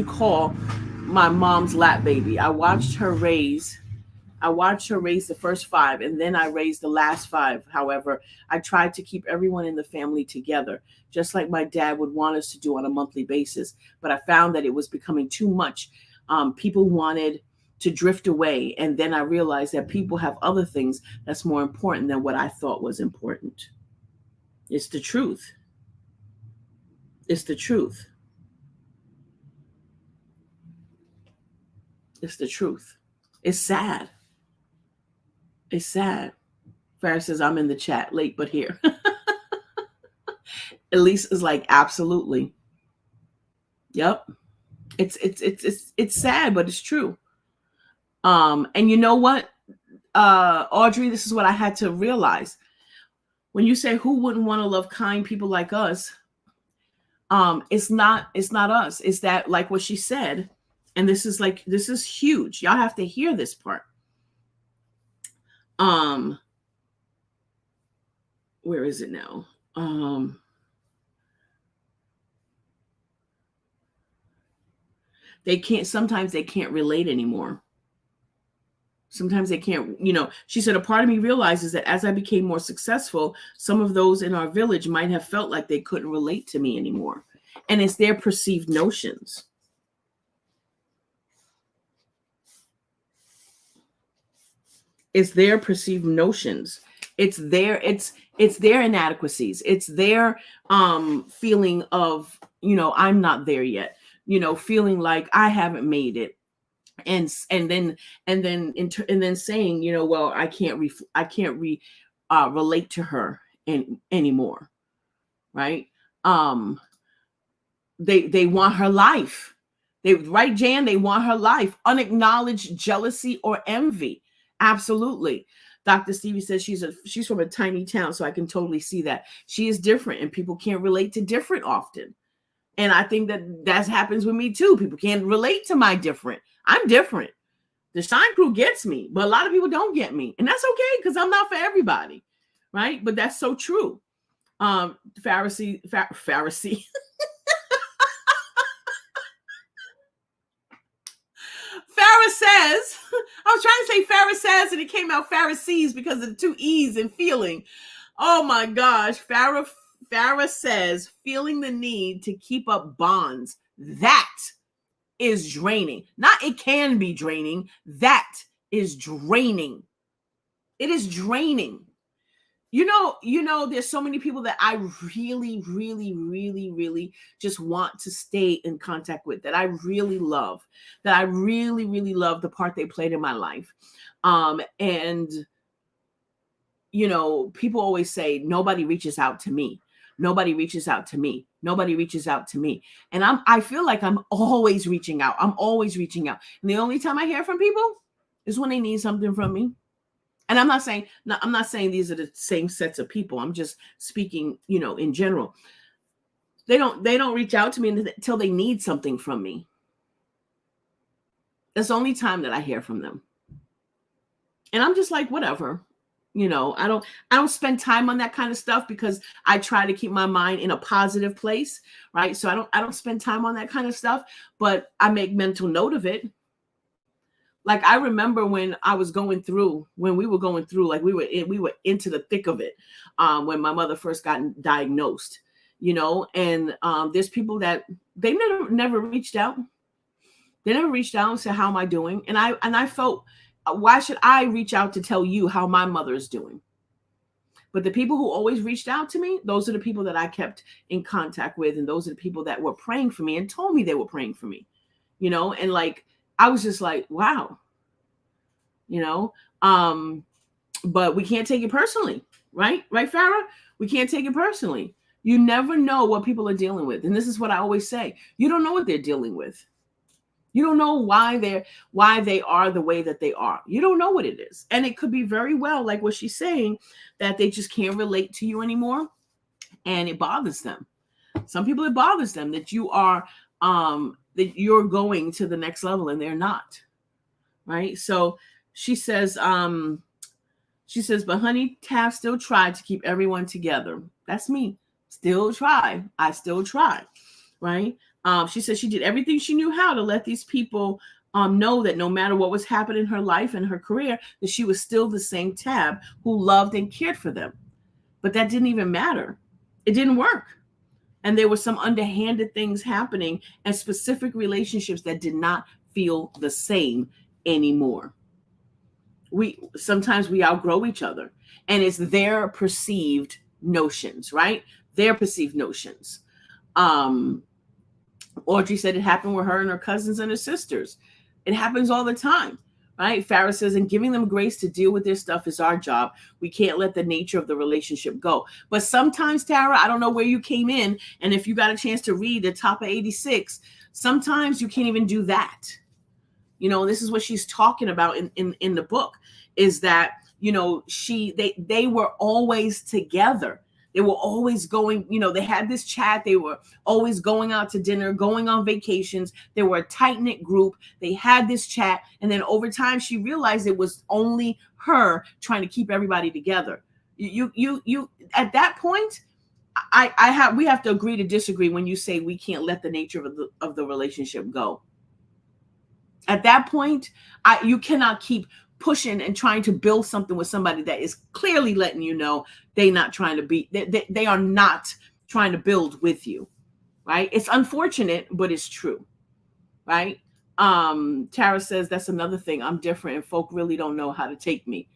call my mom's lap baby. I watched her raise the first 5, and then I raised the last 5. However, I tried to keep everyone in the family together, just like my dad would want us to do on a monthly basis. But I found that it was becoming too much. People wanted to drift away. And then I realized that people have other things that's more important than what I thought was important. It's the truth. It's the truth. It's the truth. It's sad. It's sad. Farrah says, I'm in the chat, late but here. Elise is like, absolutely. Yep. It's sad, but it's true. And you know what, Audrey, this is what I had to realize. When you say who wouldn't want to love kind people like us, it's not us. It's that, like what she said, and this is huge. Y'all have to hear this part. Where is it now? Sometimes they can't relate anymore. Sometimes they can't, she said, a part of me realizes that as I became more successful, some of those in our village might have felt like they couldn't relate to me anymore. And it's their perceived notions. It's their perceived notions. It's their inadequacies. It's their feeling of, I'm not there yet, feeling like I haven't made it. And then saying, well, I can't relate to her anymore. Right. They want her life. Right, Jan? They want her life. Unacknowledged jealousy or envy. Absolutely. Dr. Stevie says she's from a tiny town, so I can totally see that. She is different, and people can't relate to different often. And I think that happens with me too. People can't relate to my different. I'm different. The Shine Crew gets me, but a lot of people don't get me. And that's okay, because I'm not for everybody. Right? But that's so true. Pharisee. Farrah says, I was trying to say Farrah says, and it came out Pharisees because of the 2 E's in feeling. Oh my gosh. Farrah says, feeling the need to keep up bonds. That is draining. Not it can be draining. That is draining. It is draining. There's so many people that I really, really, really, really just want to stay in contact with, that I really love, that I really, really love the part they played in my life. And people always say, nobody reaches out to me. Nobody reaches out to me. Nobody reaches out to me. And I feel like I'm always reaching out. I'm always reaching out. And the only time I hear from people is when they need something from me. And I'm not saying these are the same sets of people. I'm just speaking, in general. They don't reach out to me until they need something from me. That's the only time that I hear from them. And I'm just like, whatever. I don't spend time on that kind of stuff because I try to keep my mind in a positive place, right? So I don't spend time on that kind of stuff, but I make mental note of it. Like I remember when we were going through, like we were into the thick of it, when my mother first got diagnosed, and there's people that they never reached out. They never reached out and said, how am I doing? And I felt, why should I reach out to tell you how my mother is doing? But the people who always reached out to me, those are the people that I kept in contact with. And those are the people that were praying for me and told me they were praying for me, and like, I was just like, wow, but we can't take it personally, right? Right, Farrah? We can't take it personally. You never know what people are dealing with. And this is what I always say. You don't know what they're dealing with. You don't know why they are the way that they are. You don't know what it is. And it could be very well, like what she's saying, that they just can't relate to you anymore. And it bothers them. Some people, it bothers them that you are, that you're going to the next level and they're not. Right. So she says, but honey, Tav still tried to keep everyone together. That's me. Still try. I still try. Right. She said she did everything she knew how to let these people know that no matter what was happening in her life and her career, that she was still the same Tab who loved and cared for them. But that didn't even matter. It didn't work. And there were some underhanded things happening and specific relationships that did not feel the same anymore. Sometimes we outgrow each other, and it's their perceived notions, right? Their perceived notions. Audrey said it happened with her and her cousins and her sisters. It happens all the time, right? Farrah says, and giving them grace to deal with their stuff is our job. We can't let the nature of the relationship go. But sometimes, Tara, I don't know where you came in, and if you got a chance to read the top of 86, sometimes you can't even do that. This is what she's talking about in the book, is that, they were always together. They were always going, they had this chat. They were always going out to dinner, going on vacations. They were a tight-knit group. They had this chat. And then over time, she realized it was only her trying to keep everybody together. You at that point, we have to agree to disagree when you say we can't let the nature of the relationship go. At that point, you cannot keep pushing and trying to build something with somebody that is clearly letting you know they are not trying to build with you, right? It's unfortunate, but it's true, right? Tara says that's another thing. I'm different and folk really don't know how to take me.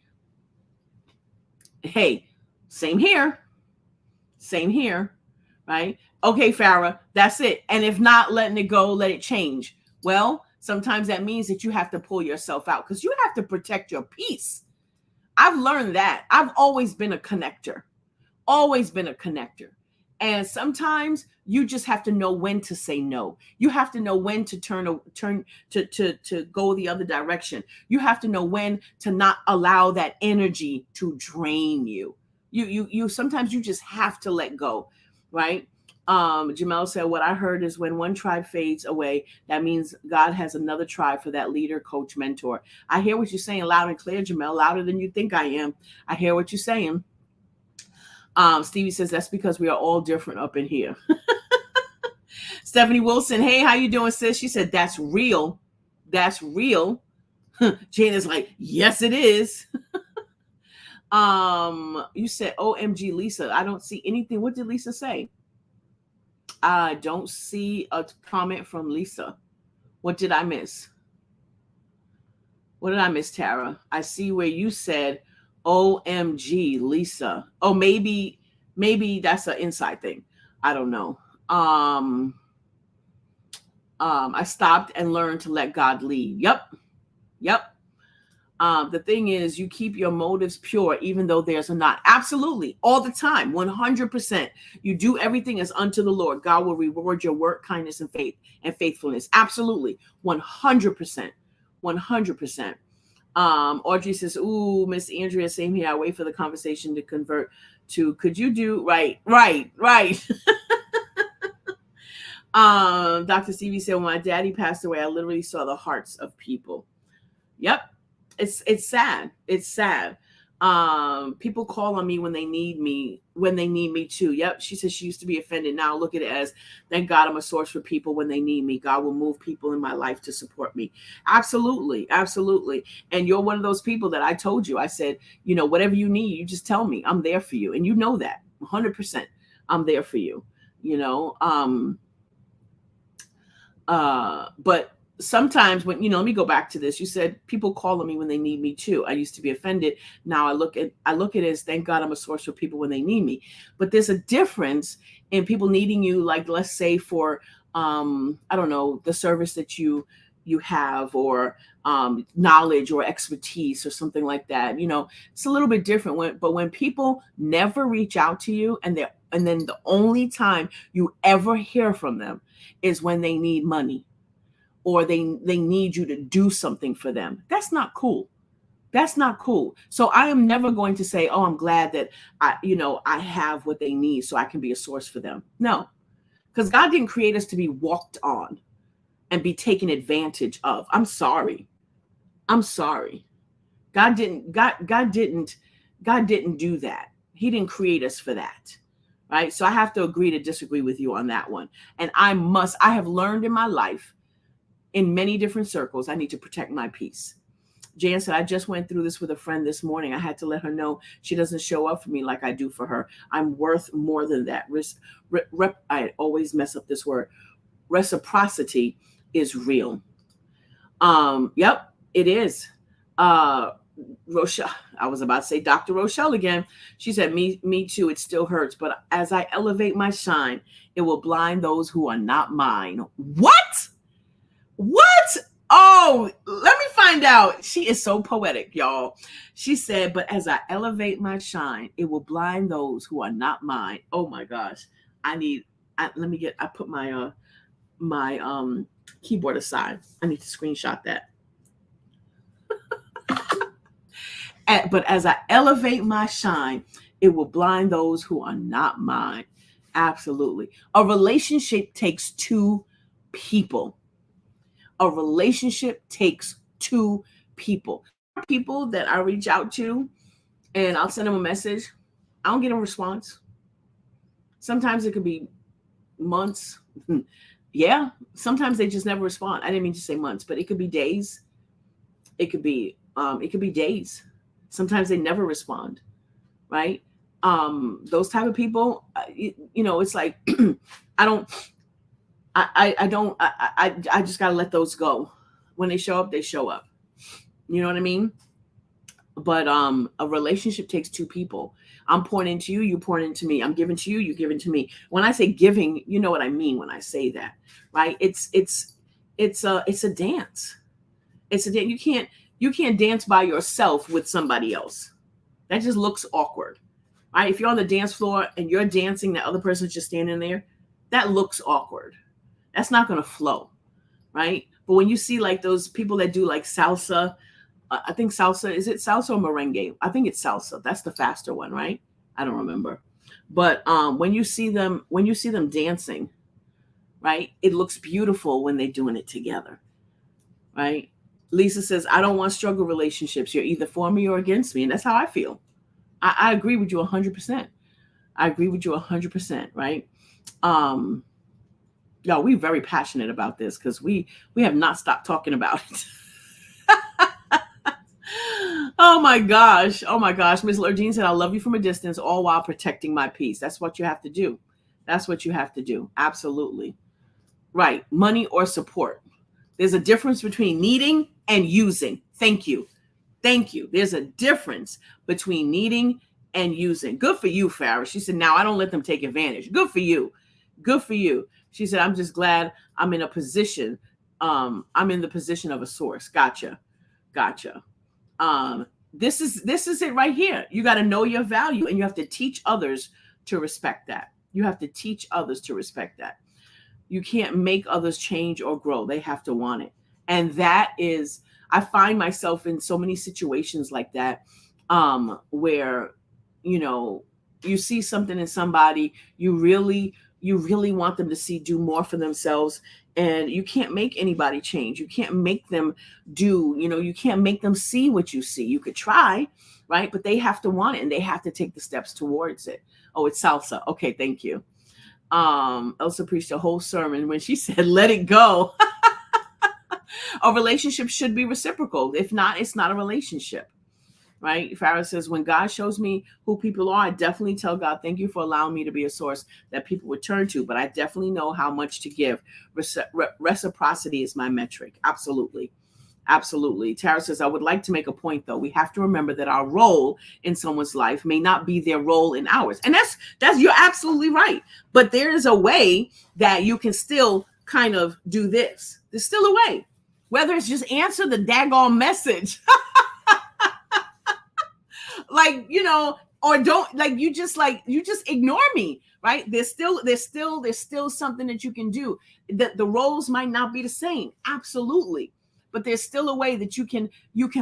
Hey, same here, right? Okay, Farrah, that's it. And if not letting it go, let it change. Well, sometimes that means that you have to pull yourself out because you have to protect your peace. I've learned that. I've always been a connector. And sometimes you just have to know when to say no. You have to know when to turn to go the other direction. You have to know when to not allow that energy to drain you. You sometimes you just have to let go, right? Jamel said, what I heard is when one tribe fades away, that means God has another tribe for that leader, coach, mentor. I hear what you're saying loud and clear, Jamel, louder than you think I am. I hear what you're saying. Stevie says, that's because we are all different up in here. Stephanie Wilson, hey, how you doing, sis? She said, that's real. That's real. Jane is like, yes, it is. You said, OMG, Lisa. I don't see anything. What did Lisa say? I don't see a comment from Lisa. What did I miss? What did I miss, Tara? I see where you said, OMG, Lisa. Oh, maybe that's an inside thing. I don't know. I stopped and learned to let God lead. Yep. The thing is, you keep your motives pure, even though there's a not. Absolutely. All the time. 100%. You do everything as unto the Lord. God will reward your work, kindness, and faith and faithfulness. Absolutely. 100%. 100%. Audrey says, ooh, Miss Andrea, same here. I wait for the conversation to convert to, could you do right. Dr. Stevie said, when my daddy passed away, I literally saw the hearts of people. Yep. It's sad. It's sad. People call on me when they need me too. Yep. She says she used to be offended. Now look at it as, thank God I'm a source for people when they need me. God will move people in my life to support me. Absolutely. Absolutely. And you're one of those people that I told you, I said, whatever you need, you just tell me. I'm there for you. And you know that 100%. I'm there for you, but sometimes when, let me go back to this. You said people call on me when they need me too. I used to be offended. Now I look at it as, thank God I'm a source for people when they need me. But there's a difference in people needing you, like, let's say for, I don't know, the service that you have, or knowledge or expertise or something like that. It's a little bit different. But when people never reach out to you, and then the only time you ever hear from them is when they need money, or they need you to do something for them. That's not cool. That's not cool. So I am never going to say, oh, I'm glad that I have what they need so I can be a source for them. No, because God didn't create us to be walked on and be taken advantage of. I'm sorry. God didn't do that. He didn't create us for that. Right. So I have to agree to disagree with you on that one. And I have learned in my life, in many different circles, I need to protect my peace. Jan said, I just went through this with a friend this morning. I had to let her know she doesn't show up for me like I do for her. I'm worth more than that. I always mess up this word. Reciprocity is real. Yep, it is. Rochelle, I was about to say Dr. Rochelle again. She said, me too. It still hurts. But as I elevate my shine, it will blind those who are not mine. What? Oh, let me find out. She is so poetic, y'all. She said, but as I elevate my shine, it will blind those who are not mine. Oh my gosh. I put my keyboard aside. I need to screenshot that. But as I elevate my shine, it will blind those who are not mine. Absolutely. A relationship takes two people. A relationship takes two people. People that I reach out to and I'll send them a message. I don't get a response. Sometimes it could be months. Yeah. Sometimes they just never respond. I didn't mean to say months, but it could be days. It could be days. Sometimes they never respond. Right. Those type of people, it's like, I just got to let those go. When they show up, they show up. You know what I mean? But a relationship takes two people. I'm pouring into you, you pouring into me. I'm giving to you, you giving to me. When I say giving, you know what I mean when I say that, right? It's a dance. It's a dance. You can't dance by yourself with somebody else. That just looks awkward. Right? If you're on the dance floor and you're dancing, the other person's just standing there, that looks awkward. That's not going to flow, right? But when you see like those people that do like salsa, I think salsa, is it salsa or merengue? I think it's salsa. That's the faster one, right? I don't remember. But when you see them dancing, right, it looks beautiful when they're doing it together, right? Lisa says, I don't want struggle relationships. You're either for me or against me. And that's how I feel. I agree with you 100%. I agree with you 100%, right? We're very passionate about this because we have not stopped talking about it. Oh my gosh. Ms. Lurgine said, I love you from a distance, all while protecting my peace. That's what you have to do. Absolutely. Right. Money or support. There's a difference between needing and using. Thank you. There's a difference between needing and using. Good for you, Farrah. She said, now I don't let them take advantage. Good for you. She said, I'm just glad I'm in a position. I'm in the position of a source. Gotcha. This is it right here. You got to know your value, and you have to teach others to respect that. You have to teach others to respect that. You can't make others change or grow. They have to want it. And that is, I find myself in so many situations like that, where, you see something in somebody, you really want them to do more for themselves. And you can't make anybody change. You can't make them you can't make them see what you see. You could try, right? But they have to want it, and they have to take the steps towards it. Oh, it's salsa. Okay, thank you. Elsa preached a whole sermon when she said, let it go. A relationship should be reciprocal. If not, it's not a relationship, right? Farrah says, when God shows me who people are, I definitely tell God, thank you for allowing me to be a source that people would turn to, but I definitely know how much to give. Reciprocity is my metric. Absolutely. Absolutely. Tara says, I would like to make a point, though. We have to remember that our role in someone's life may not be their role in ours. And that's you're absolutely right. But there is a way that you can still kind of do this. There's still a way. Whether it's just answer the daggone message. Or don't you just ignore me, right? There's still something that you can do. That the roles might not be the same. Absolutely. But there's still a way that you can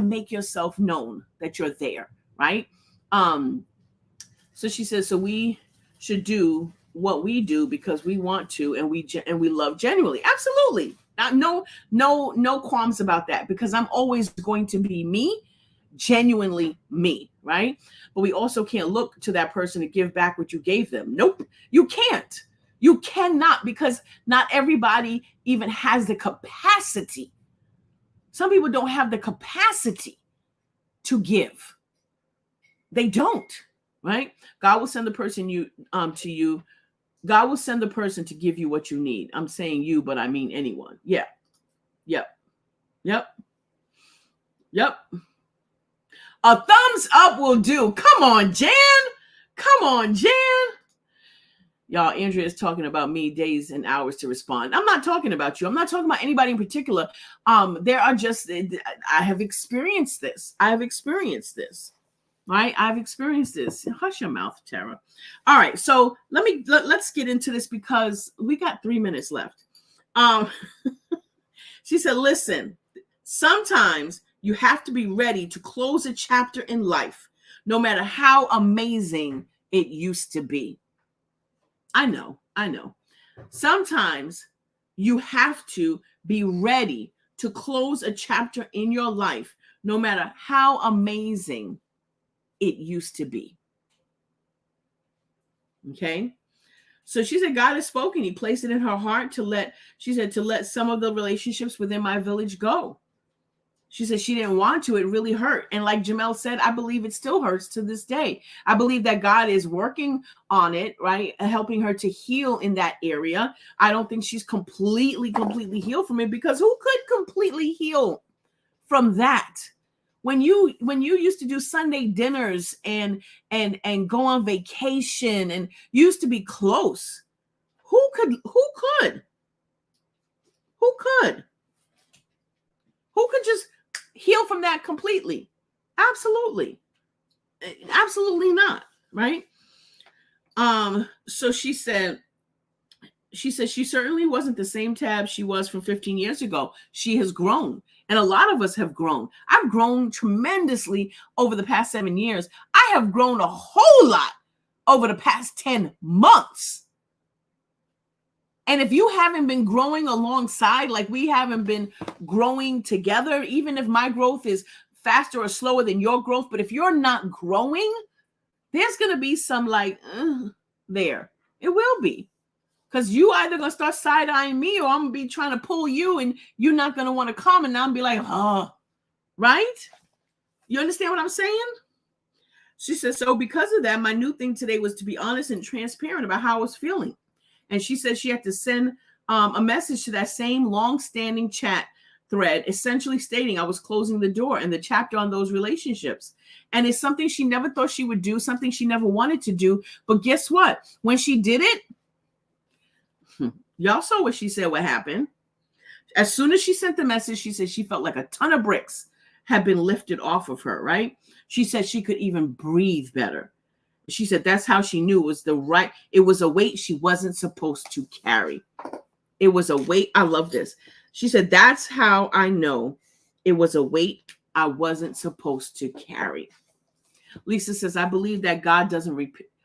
make yourself known that you're there, right? So she says, so we should do what we do because we want to, and we love genuinely. Absolutely. No qualms about that, because I'm always going to be me, genuinely me, right? But we also can't look to that person to give back what you gave them. Nope, you can't. You cannot, because not everybody even has the capacity. Some people don't have the capacity to give. They don't, right? God will send the person to you. God will send the person to give you what you need. I'm saying you, but I mean anyone. Yeah. Yep. A thumbs up will do. Come on, Jan. Y'all, Andrea is talking about me, days and hours to respond. I'm not talking about you. I'm not talking about anybody in particular. I have experienced this. Right? I've experienced this. Hush your mouth, Tara. All right. So let's get into this, because we got 3 minutes left. She said, listen, sometimes you have to be ready to close a chapter in life, no matter how amazing it used to be. I know. Sometimes you have to be ready to close a chapter in your life, no matter how amazing it used to be. Okay. So she said, God has spoken. He placed it in her heart to let some of the relationships within my village go. She said she didn't want to. It really hurt. And like Jamel said, I believe it still hurts to this day. I believe that God is working on it, right? Helping her to heal in that area. I don't think she's completely healed from it, because who could completely heal from that? When you used to do Sunday dinners and go on vacation and used to be close, who could just heal from that completely? Absolutely not, right? So she said she certainly wasn't the same Tab she was from 15 years ago. She has grown. And a lot of us have grown. I've grown tremendously over the past 7 years. I have grown a whole lot over the past 10 months. And if you haven't been growing alongside, like we haven't been growing together, even if my growth is faster or slower than your growth, but if you're not growing, there's going to be some there. It will be. Because you either going to start side-eyeing me, or I'm going to be trying to pull you, and you're not going to want to come, and I'm be like, oh, right? You understand what I'm saying? She said, so because of that, my new thing today was to be honest and transparent about how I was feeling. And she said she had to send a message to that same long-standing chat thread, essentially stating I was closing the door and the chapter on those relationships. And it's something she never thought she would do, something she never wanted to do. But guess what? When she did it, y'all saw what she said, what happened. As soon as she sent the message, she said she felt like a ton of bricks had been lifted off of her, right? She said she could even breathe better. She said that's how she knew it was a weight she wasn't supposed to carry. It was a weight. I love this. She said, that's how I know it was a weight I wasn't supposed to carry. Lisa says, I believe that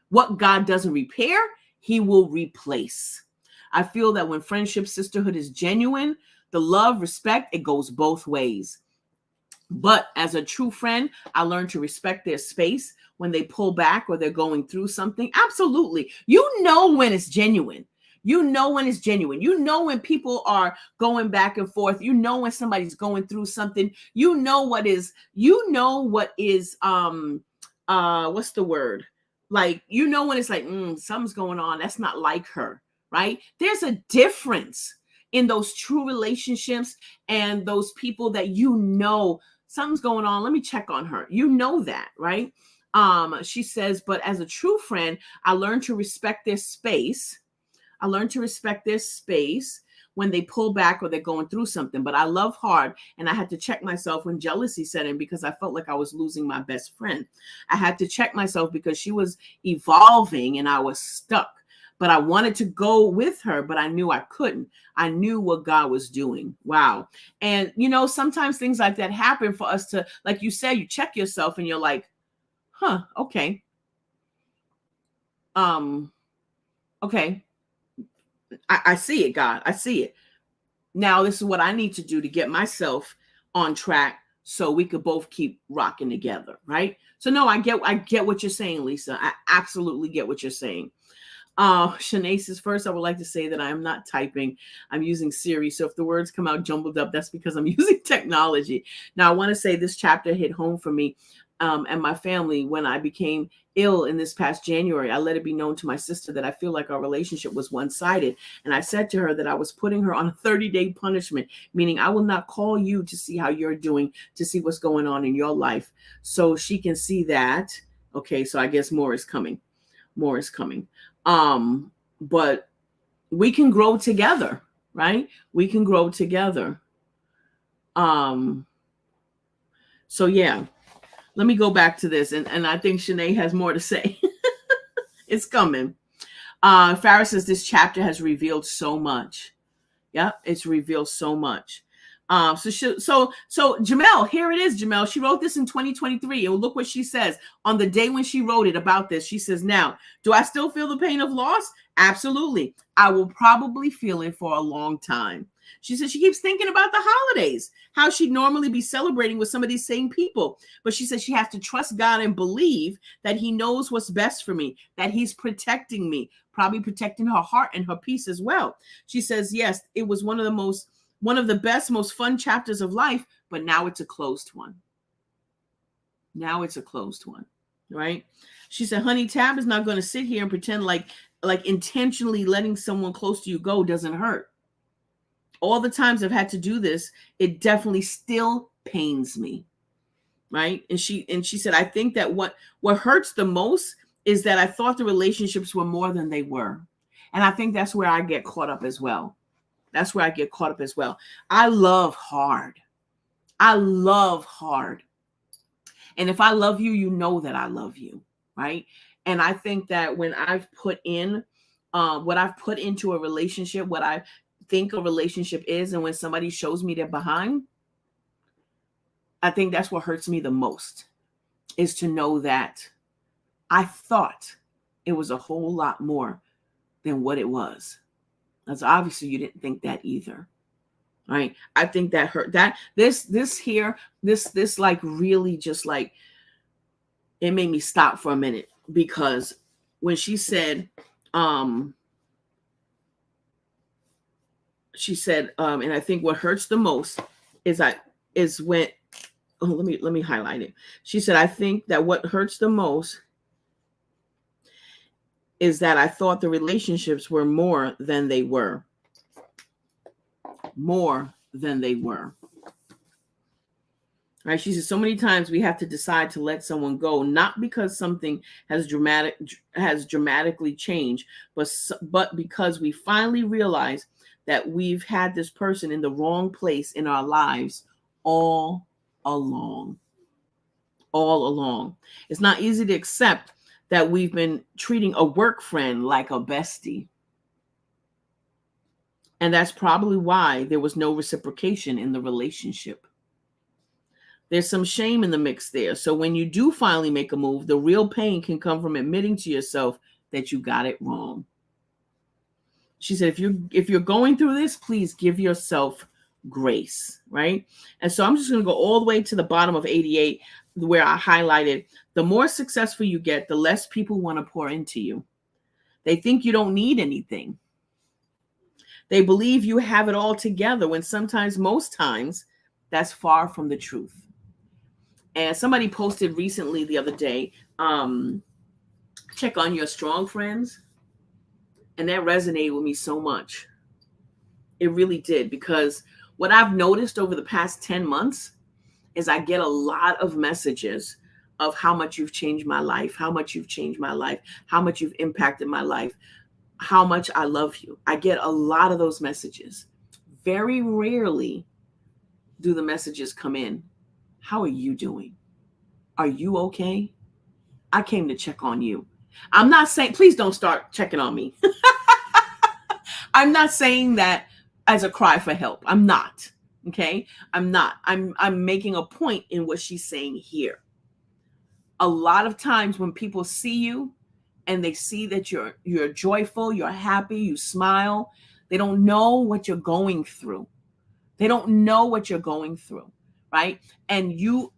what God doesn't repair, he will replace. I feel that when friendship, sisterhood is genuine, the love, respect, it goes both ways. But as a true friend, I learned to respect their space when they pull back or they're going through something. Absolutely. You know when it's genuine. You know when it's genuine. You know when people are going back and forth. You know when somebody's going through something. You know what is what's the word? Like, you know when it's like, something's going on. That's not like her, right? There's a difference in those true relationships and those people that you know something's going on. Let me check on her. You know that, right? She says, but as a true friend, I learned to respect their space. I learned to respect their space when they pull back or they're going through something. But I love hard, and I had to check myself when jealousy set in because I felt like I was losing my best friend. I had to check myself because she was evolving and I was stuck. But I wanted to go with her, but I knew I couldn't. I knew what God was doing. Wow. And, sometimes things like that happen for us to, like you said, you check yourself and you're like, okay. Okay. I see it, God. I see it. Now, this is what I need to do to get myself on track so we could both keep rocking together, right? So, no, I get what you're saying, Lisa. I absolutely get what you're saying. Shanae says, first, I would like to say that I am not typing. I'm using Siri. So if the words come out jumbled up, that's because I'm using technology. Now, I want to say this chapter hit home for me and my family when I became ill in this past January. I let it be known to my sister that I feel like our relationship was one-sided. And I said to her that I was putting her on a 30-day punishment, meaning I will not call you to see how you're doing, to see what's going on in your life. So she can see that. Okay, so I guess more is coming. More is coming. But we can grow together, right? We can grow together. So yeah, let me go back to this. And I think Shanae has more to say. It's coming. Farrah says this chapter has revealed so much. Yeah, it's revealed so much. So Jamel, here it is, Jamel. She wrote this in 2023. And look what she says on the day when she wrote it about this. She says, now, do I still feel the pain of loss? Absolutely. I will probably feel it for a long time. She says she keeps thinking about the holidays, how she'd normally be celebrating with some of these same people. But she says she has to trust God and believe that he knows what's best for me, that he's protecting me, probably protecting her heart and her peace as well. She says, yes, it was one of the best, most fun chapters of life, but now it's a closed one. Now it's a closed one, right? She said, honey, Tab is not going to sit here and pretend like intentionally letting someone close to you go doesn't hurt. All the times I've had to do this, it definitely still pains me, right? And she said, I think that what hurts the most is that I thought the relationships were more than they were. And I think that's where I get caught up as well. That's where I get caught up as well. I love hard. I love hard. And if I love you, you know that I love you, right? And I think that when I've put in what I've put into a relationship, what I think a relationship is, and when somebody shows me they're behind, I think that's what hurts me the most, is to know that I thought it was a whole lot more than what it was. That's obviously you didn't think that either, right? I think that hurt. That this like really just like it made me stop for a minute, because when she said, and I think what hurts the most is when let me highlight it. She said, I think that what hurts the most is that I thought the relationships were more than they were. More than they were. Right? She says, so many times we have to decide to let someone go, not because something has dramatically changed, but because we finally realize that we've had this person in the wrong place in our lives all along. All along. It's not easy to accept that we've been treating a work friend like a bestie. And that's probably why there was no reciprocation in the relationship. There's some shame in the mix there. So when you do finally make a move, the real pain can come from admitting to yourself that you got it wrong. She said, if you're going through this, please give yourself grace, right? And so I'm just going to go all the way to the bottom of 88, where I highlighted, the more successful you get, the less people want to pour into you. They think you don't need anything. They believe you have it all together, when sometimes, most times, that's far from the truth. And somebody posted recently the other day, check on your strong friends. And that resonated with me so much. It really did, because what I've noticed over the past 10 months is I get a lot of messages of how much you've changed my life, how much you've changed my life, how much you've impacted my life, how much I love you. I get a lot of those messages. Very rarely do the messages come in, how are you doing? Are you okay? I came to check on you. I'm not saying, please don't start checking on me. I'm not saying that as a cry for help. I'm not. Okay. I'm not. I'm making a point in what she's saying here. A lot of times when people see you and they see that you're joyful, you're happy, you smile, they don't know what you're going through. They don't know what you're going through. Right. And you,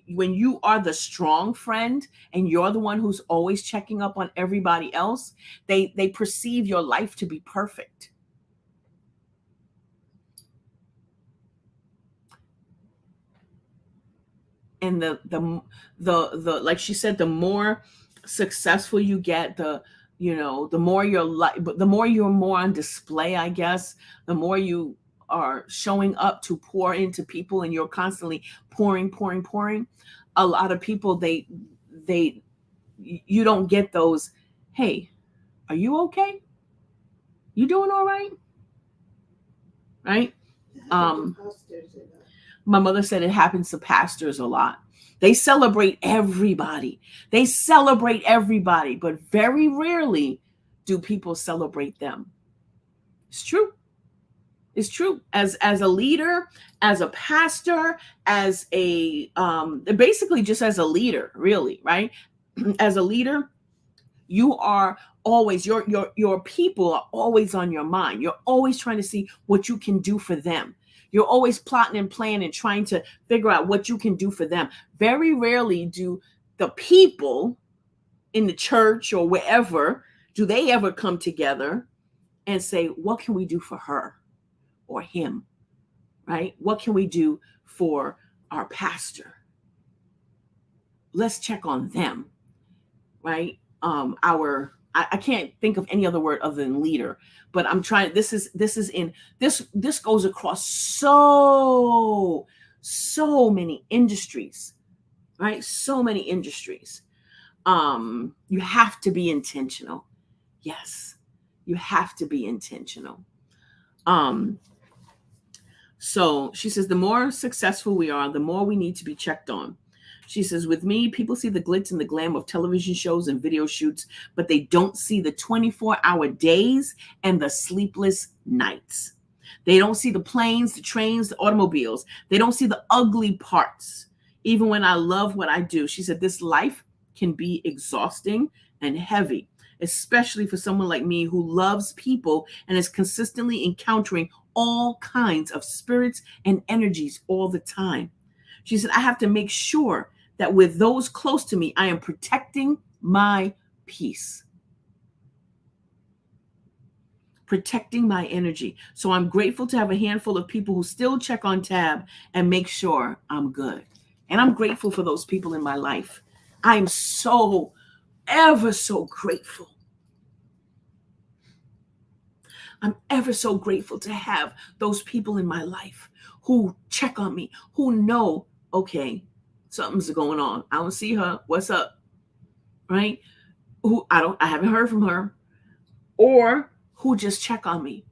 when you are the strong friend and you're the one who's always checking up on everybody else, they perceive your life to be perfect. And the like she said, the more successful you get, the more the more you're more on display, I guess, the more you are showing up to pour into people, and you're constantly pouring. A lot of people, you don't get those, hey, are you okay? You doing all right? Right? My mother said it happens to pastors a lot. They celebrate everybody. But very rarely do people celebrate them. It's true. It's true. As a leader, as a pastor, as a basically just as a leader, really, right? As a leader, you are always, your people are always on your mind. You're always trying to see what you can do for them. You're always plotting and planning and trying to figure out what you can do for them. Very rarely do the people in the church or wherever, do they ever come together and say, what can we do for her or him, right? What can we do for our pastor? Let's check on them, right? I can't think of any other word other than leader, but I'm trying, this goes across so many industries, right? So many industries. You have to be intentional. Yes, you have to be intentional. So she says, the more successful we are, the more we need to be checked on. She says, with me, people see the glitz and the glam of television shows and video shoots, but they don't see the 24-hour days and the sleepless nights. They don't see the planes, the trains, the automobiles. They don't see the ugly parts. Even when I love what I do, she said, this life can be exhausting and heavy, especially for someone like me who loves people and is consistently encountering all kinds of spirits and energies all the time. She said, I have to make sure that with those close to me, I am protecting my peace, protecting my energy. So I'm grateful to have a handful of people who still check on Tab and make sure I'm good. And I'm grateful for those people in my life. I'm so, ever so grateful. I'm ever so grateful to have those people in my life who check on me, who know, okay, something's going on. I don't see her. What's up? Right? I haven't heard from her, or who just check on me.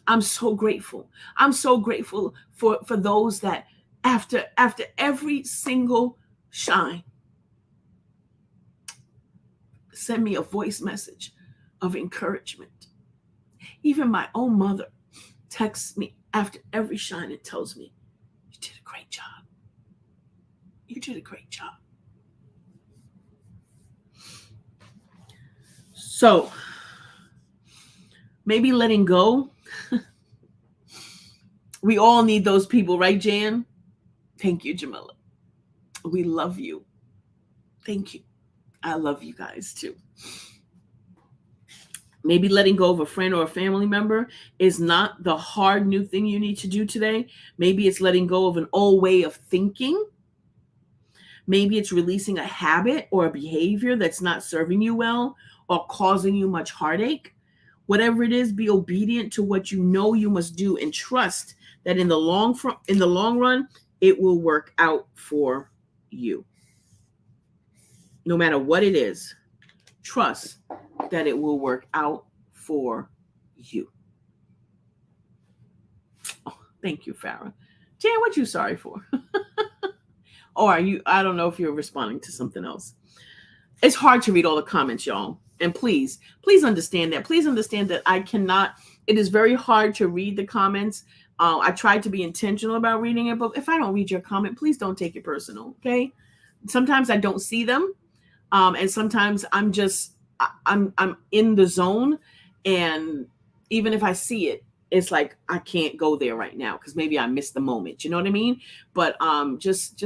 I'm so grateful. I'm so grateful for those that After every single shine, send me a voice message of encouragement. Even my own mother texts me after every shine and tells me, you did a great job. You did a great job. So maybe letting go. We all need those people, right, Jan? Thank you, Jamila. We love you. Thank you. I love you guys too. Maybe letting go of a friend or a family member is not the hard new thing you need to do today. Maybe it's letting go of an old way of thinking. Maybe it's releasing a habit or a behavior that's not serving you well or causing you much heartache. Whatever it is, be obedient to what you know you must do and trust that in the long run, it will work out for you. No matter what it is, trust that it will work out for you. Oh, thank you, Farah. Jan, what you sorry for? Or are you, I don't know if you're responding to something else. It's hard to read all the comments, y'all. And please understand that. Please understand that I cannot, it is very hard to read the comments. I tried to be intentional about reading it, but if I don't read your comment, please don't take it personal, okay? Sometimes I don't see them. And sometimes I'm in the zone, and even if I see it, it's like I can't go there right now because maybe I missed the moment. You know what I mean? But just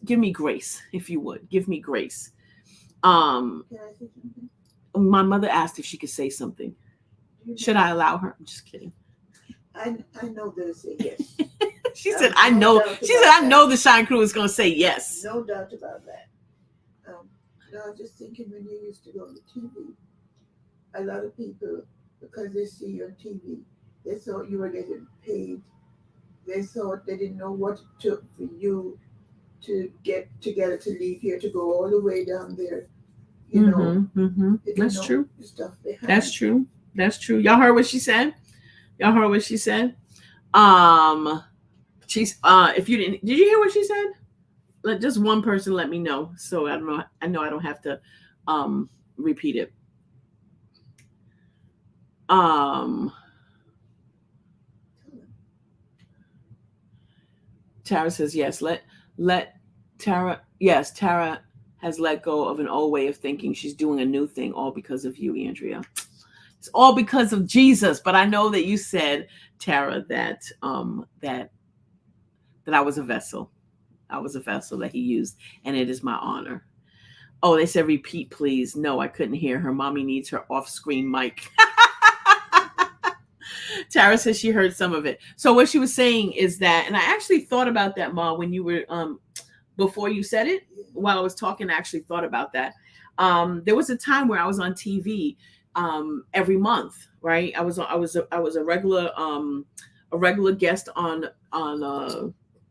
give me grace, if you would. Give me grace. My mother asked if she could say something. Should I allow her? I'm just kidding. I know they'll say yes. She said, I know. She said, I know the Shine Crew is going to say yes. No doubt about that. I was just thinking when you used to go on the TV, a lot of people, because they see you on TV, they thought you were getting paid. They thought they didn't know what it took for you to get together to leave here to go all the way down there. You know, That's true. The stuff behind. That's true. That's true. Y'all heard what she said? She's if you didn't, did you hear what she said? Let just one person let me know, so I don't know. I know I don't have to repeat it. Tara says yes. Let Tara. Yes, Tara has let go of an old way of thinking. She's doing a new thing, all because of you, Andrea. It's all because of Jesus. But I know that you said, Tara, that that I was a vessel. I was a vessel that he used, and it is my honor. Oh, they said repeat, please. No, I couldn't hear her. Mommy needs her off-screen mic. Tara says she heard some of it. So what she was saying is that, and I actually thought about that, Ma, when you were before you said it, while I was talking, I actually thought about that. There was a time where I was on TV every month, right? I was a regular guest on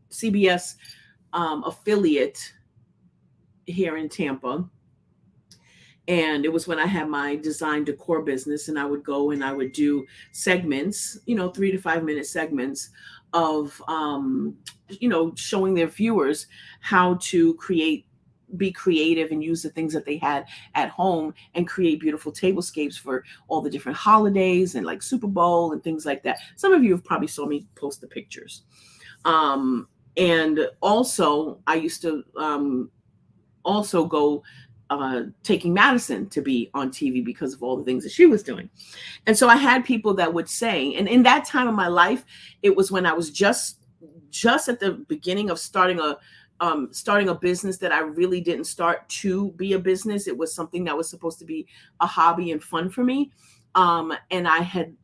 CBS affiliate here in Tampa. And it was when I had my design decor business, and I would go and I would do segments, 3 to 5 minute segments of, showing their viewers how to be creative and use the things that they had at home and create beautiful tablescapes for all the different holidays and like Super Bowl and things like that. Some of you have probably saw me post the pictures. And also I used to also go taking Madison to be on TV because of all the things that she was doing. And so I had people that would say, and in that time of my life, it was when I was just at the beginning of starting a business that I really didn't start to be a business. It was something that was supposed to be a hobby and fun for me. And I had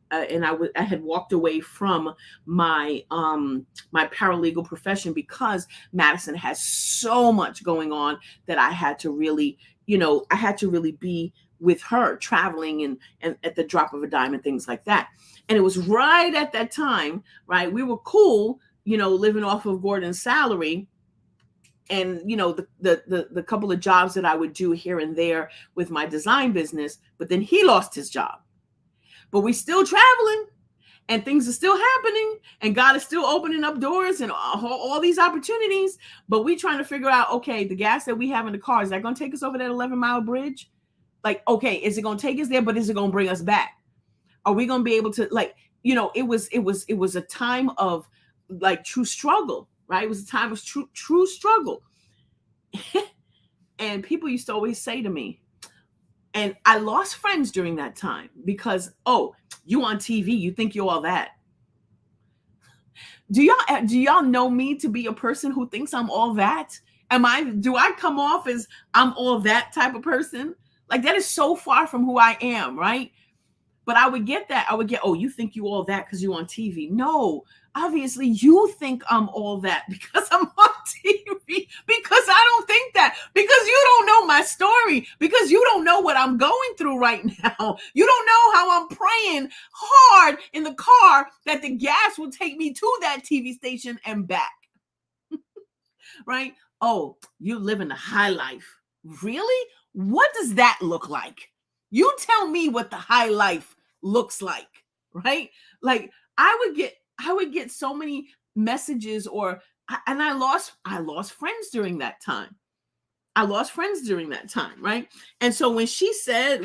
walked away from my my paralegal profession because Madison has so much going on that I had to really, be with her, traveling and at the drop of a dime and things like that. And it was right at that time, right? We were cool, living off of Gordon's salary. And, the couple of jobs that I would do here and there with my design business, but then he lost his job. But we still traveling. and things are still happening, and God is still opening up doors and all these opportunities. But we trying to figure out, okay, the gas that we have in the car, is that going to take us over that 11-mile bridge? Like, okay, is it going to take us there, but is it going to bring us back? Are we going to be able to, like, it was a time of like true struggle, right? It was a time of true struggle. And people used to always say to me, and I lost friends during that time because, oh, you on TV, you think you're all that. Do y'all know me to be a person who thinks I'm all that? Do I come off as I'm all that type of person? Like, that is so far from who I am, right? But I would get that. I would get, oh, you think you all that because you're on TV. No, obviously you think I'm all that because I'm on TV. Because I don't think that. Because you don't know my story. Because you don't know what I'm going through right now. You don't know how I'm praying hard in the car that the gas will take me to that TV station and back. Right? Oh, you live in the high life. Really? What does that look like? You tell me what the high life looks like, right? Like, I would get so many messages, and I lost friends during that time. Right? And so when she said,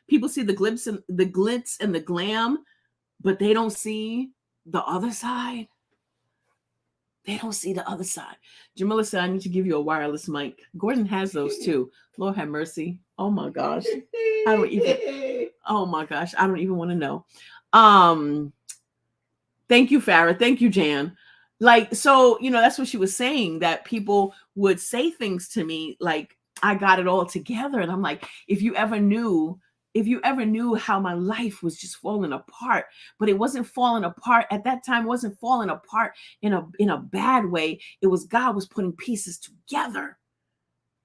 people see the glitz and the glam, but they don't see the other side. They don't see the other side. Jamila said, I need to give you a wireless mic. Gordon has those too. Lord have mercy. Oh my gosh. Oh my gosh. I don't even want to know. Thank you, Farah. Thank you, Jan. Like, so, that's what she was saying, that people would say things to me like I got it all together. And I'm like, if you ever knew how my life was just falling apart, but it wasn't falling apart at that time, it wasn't falling apart in a bad way. It was God was putting pieces together.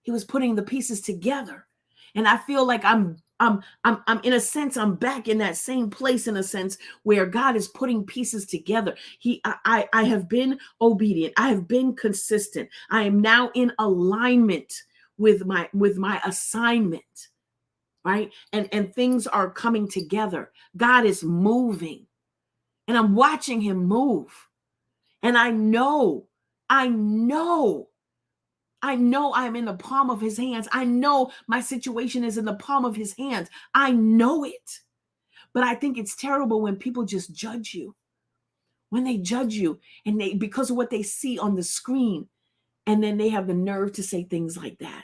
He was putting the pieces together. And I feel like I'm in a sense, I'm back in that same place, in a sense, where God is putting pieces together. I have been obedient. I have been consistent. I am now in alignment with my assignment. Right? And things are coming together. God is moving, and I'm watching him move. And I know I'm in the palm of his hands. I know my situation is in the palm of his hands. I know it. But I think it's terrible when people just judge you. When they judge you, and because of what they see on the screen, and then they have the nerve to say things like that.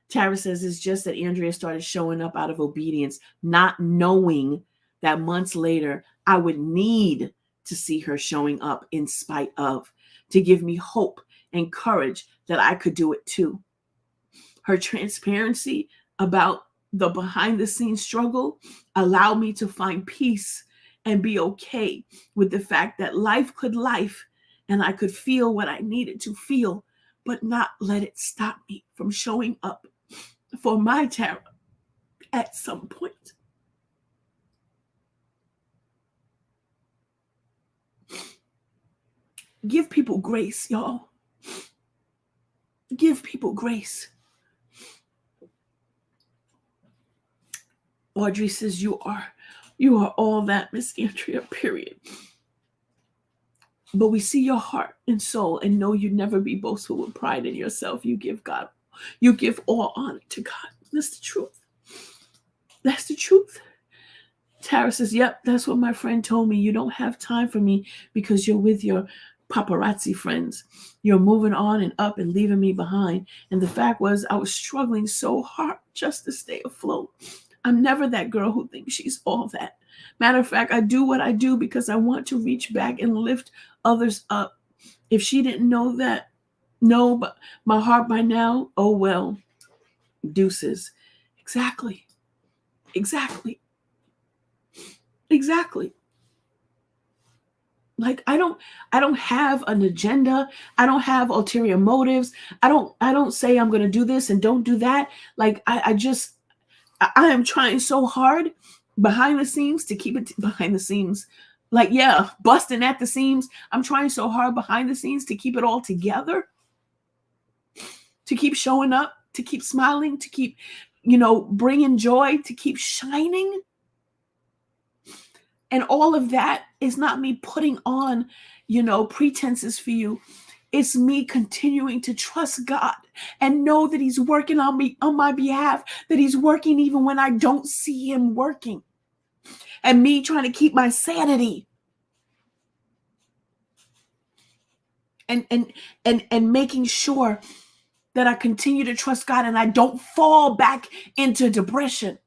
Tara says it's just that Andrea started showing up out of obedience, not knowing that months later I would need to see her showing up in spite of, to give me hope and courage that I could do it too. Her transparency about the behind the scenes struggle allowed me to find peace and be okay with the fact that life could life, and I could feel what I needed to feel, but not let it stop me from showing up for my Tara at some point. Give people grace, y'all. Give people grace. Audrey says, you are all that, Miss Andrea, period. But we see your heart and soul and know you'd never be boastful with pride in yourself. You give all honor to God. That's the truth. That's the truth. Tara says, yep, that's what my friend told me. You don't have time for me because you're with your paparazzi friends. You're moving on and up and leaving me behind. And the fact was, I was struggling so hard just to stay afloat. I'm never that girl who thinks she's all that. Matter of fact, I do what I do because I want to reach back and lift others up. If she didn't know that, no, but my heart by now, oh well, deuces. Exactly. Like, I don't have an agenda. I don't have ulterior motives. I don't say I'm going to do this and don't do that. Like, I am trying so hard behind the scenes to keep it behind the scenes. Like, yeah, busting at the seams. I'm trying so hard behind the scenes to keep it all together, to keep showing up, to keep smiling, to keep, bringing joy, to keep shining. And all of that is not me putting on, pretenses for you. It's me continuing to trust God and know that he's working on me, on my behalf, that he's working even when I don't see him working. And me trying to keep my sanity. And making sure that I continue to trust God and I don't fall back into depression,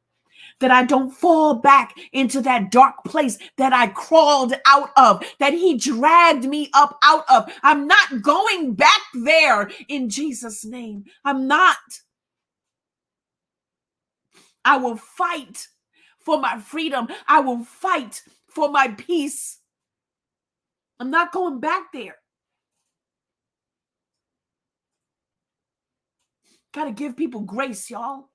that I don't fall back into that dark place that I crawled out of, that he dragged me up out of. I'm not going back there in Jesus' name. I'm not. I will fight for my freedom. I will fight for my peace. I'm not going back there. Got to give people grace, y'all.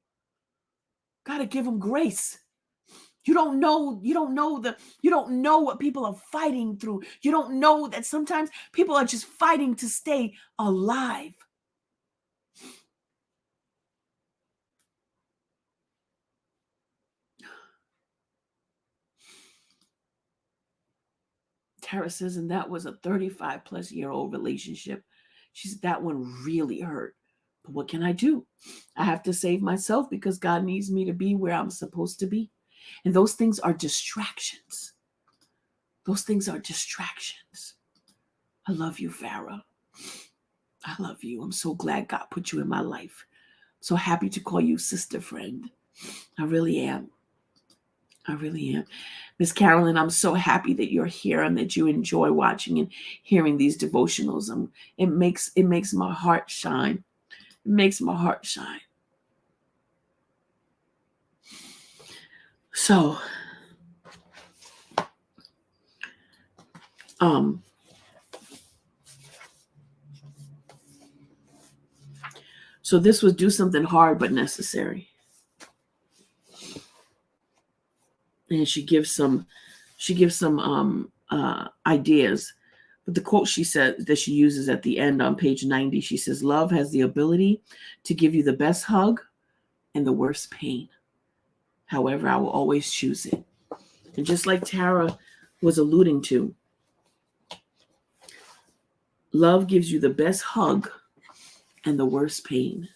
Got to give them grace. You don't know what people are fighting through. You don't know that sometimes people are just fighting to stay alive. Tara says, and that was a 35-plus-year-old relationship. She said, that one really hurt. But what can I do? I have to save myself because God needs me to be where I'm supposed to be. And those things are distractions. Those things are distractions. I love you, Farah. I love you. I'm so glad God put you in my life. So happy to call you sister friend. I really am. I really am. Miss Carolyn, I'm so happy that you're here and that you enjoy watching and hearing these devotionals. It makes my heart shine. It makes my heart shine. So, so this was do something hard but necessary. And she gives some ideas. But the quote she said that she uses at the end on page 90, she says, love has the ability to give you the best hug and the worst pain. However, I will always choose it. And just like Tara was alluding to, love gives you the best hug and the worst pain.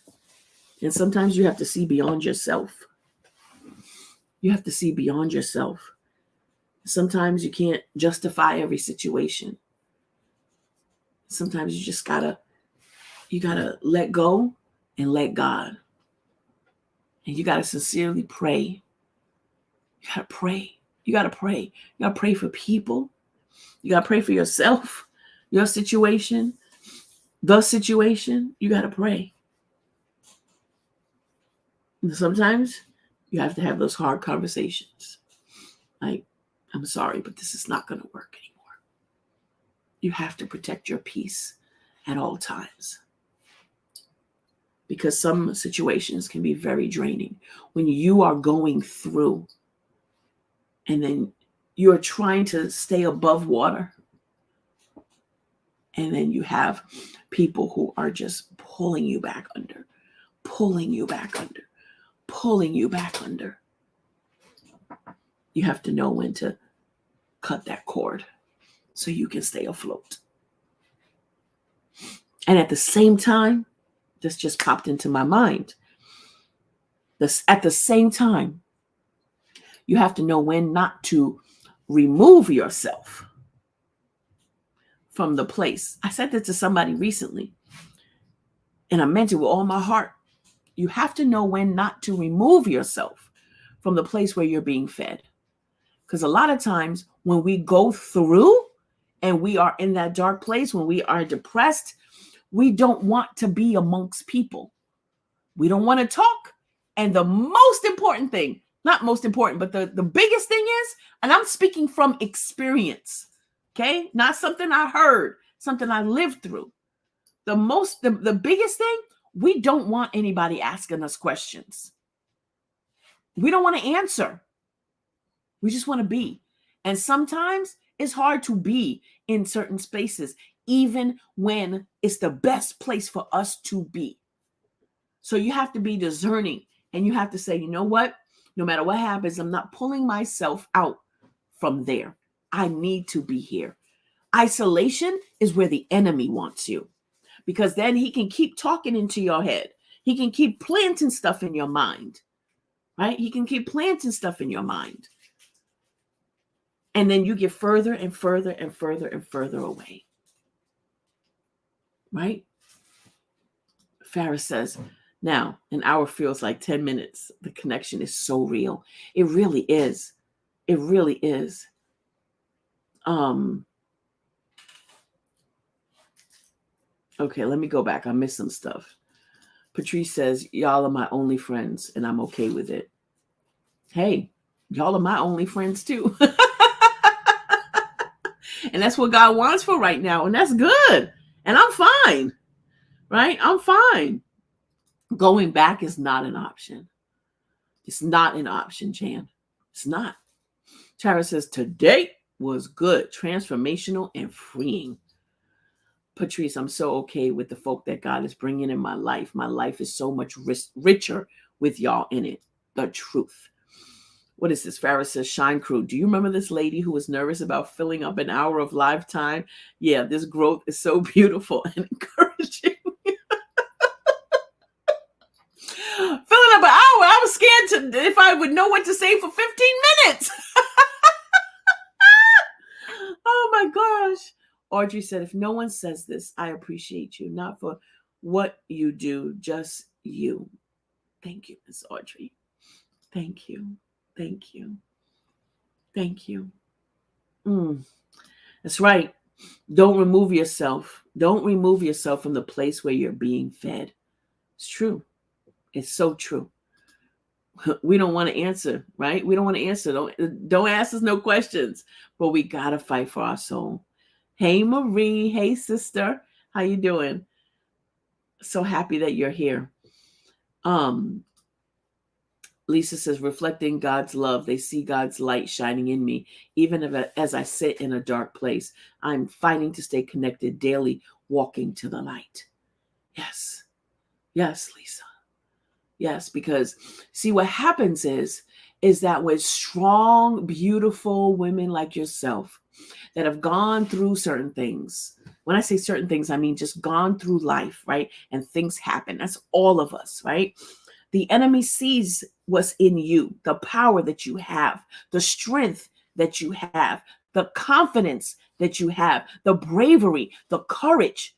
And sometimes you have to see beyond yourself. You have to see beyond yourself. Sometimes you can't justify every situation. Sometimes you just gotta let go and let God. And you gotta sincerely pray. You gotta pray. You gotta pray. You gotta pray for people. You gotta pray for yourself, your situation, the situation. You gotta pray. And sometimes you have to have those hard conversations. Like, I'm sorry, but this is not going to work anymore. You have to protect your peace at all times. Because some situations can be very draining. When you are going through and then you're trying to stay above water, and then you have people who are just pulling you back under, pulling you back under, pulling you back under. You have to know when to cut that cord so you can stay afloat. And at the same time, this just popped into my mind. At the same time, you have to know when not to remove yourself from the place. I said that to somebody recently, and I meant it with all my heart. You have to know when not to remove yourself from the place where you're being fed. Because a lot of times when we go through and we are in that dark place, when we are depressed, we don't want to be amongst people. We don't want to talk. And the most important thing, not most important, but the biggest thing is, and I'm speaking from experience, okay? Not something I heard, something I lived through. The biggest thing, we don't want anybody asking us questions. We don't want to answer. We just want to be. And sometimes it's hard to be in certain spaces, even when it's the best place for us to be. So you have to be discerning and you have to say, you know what? No matter what happens, I'm not pulling myself out from there. I need to be here. Isolation is where the enemy wants you, because then he can keep talking into your head. He can keep planting stuff in your mind, right? He can keep planting stuff in your mind. And then you get further and further and further and further away, right? Farah says, now an hour feels like 10 minutes. The connection is so real. It really is. It really is. Okay, let me go back. I missed some stuff. Patrice says, y'all are my only friends, and I'm okay with it. Hey, y'all are my only friends too. And that's what God wants for right now. And that's good. And I'm fine, right? I'm fine. Going back is not an option. It's not an option, Jan. It's not. Tara says, today was good, transformational, and freeing. Patrice, I'm so okay with the folk that God is bringing in my life. My life is so much richer with y'all in it. The truth. What is this? Farah says, Shine Crew. Do you remember this lady who was nervous about filling up an hour of live time? Yeah, this growth is so beautiful and encouraging. Filling up an hour. I was scared if I would know what to say for 15 minutes. Oh my gosh. Audrey said, if no one says this, I appreciate you. Not for what you do, just you. Thank you, Miss Audrey. Thank you. Thank you. Thank you. That's right. Don't remove yourself. Don't remove yourself from the place where you're being fed. It's true. It's so true. We don't want to answer, right? We don't want to answer. Don't ask us no questions. But we got to fight for our soul. Hey, Marie. Hey, sister. How you doing? So happy that you're here. Lisa says, reflecting God's love, they see God's light shining in me. Even as I sit in a dark place, I'm fighting to stay connected daily, walking to the light. Yes. Yes, Lisa. Yes, because see, what happens is that with strong, beautiful women like yourself that have gone through certain things, when I say certain things, I mean just gone through life, right? And things happen. That's all of us, right? The enemy sees what's in you, the power that you have, the strength that you have, the confidence that you have, the bravery, the courage,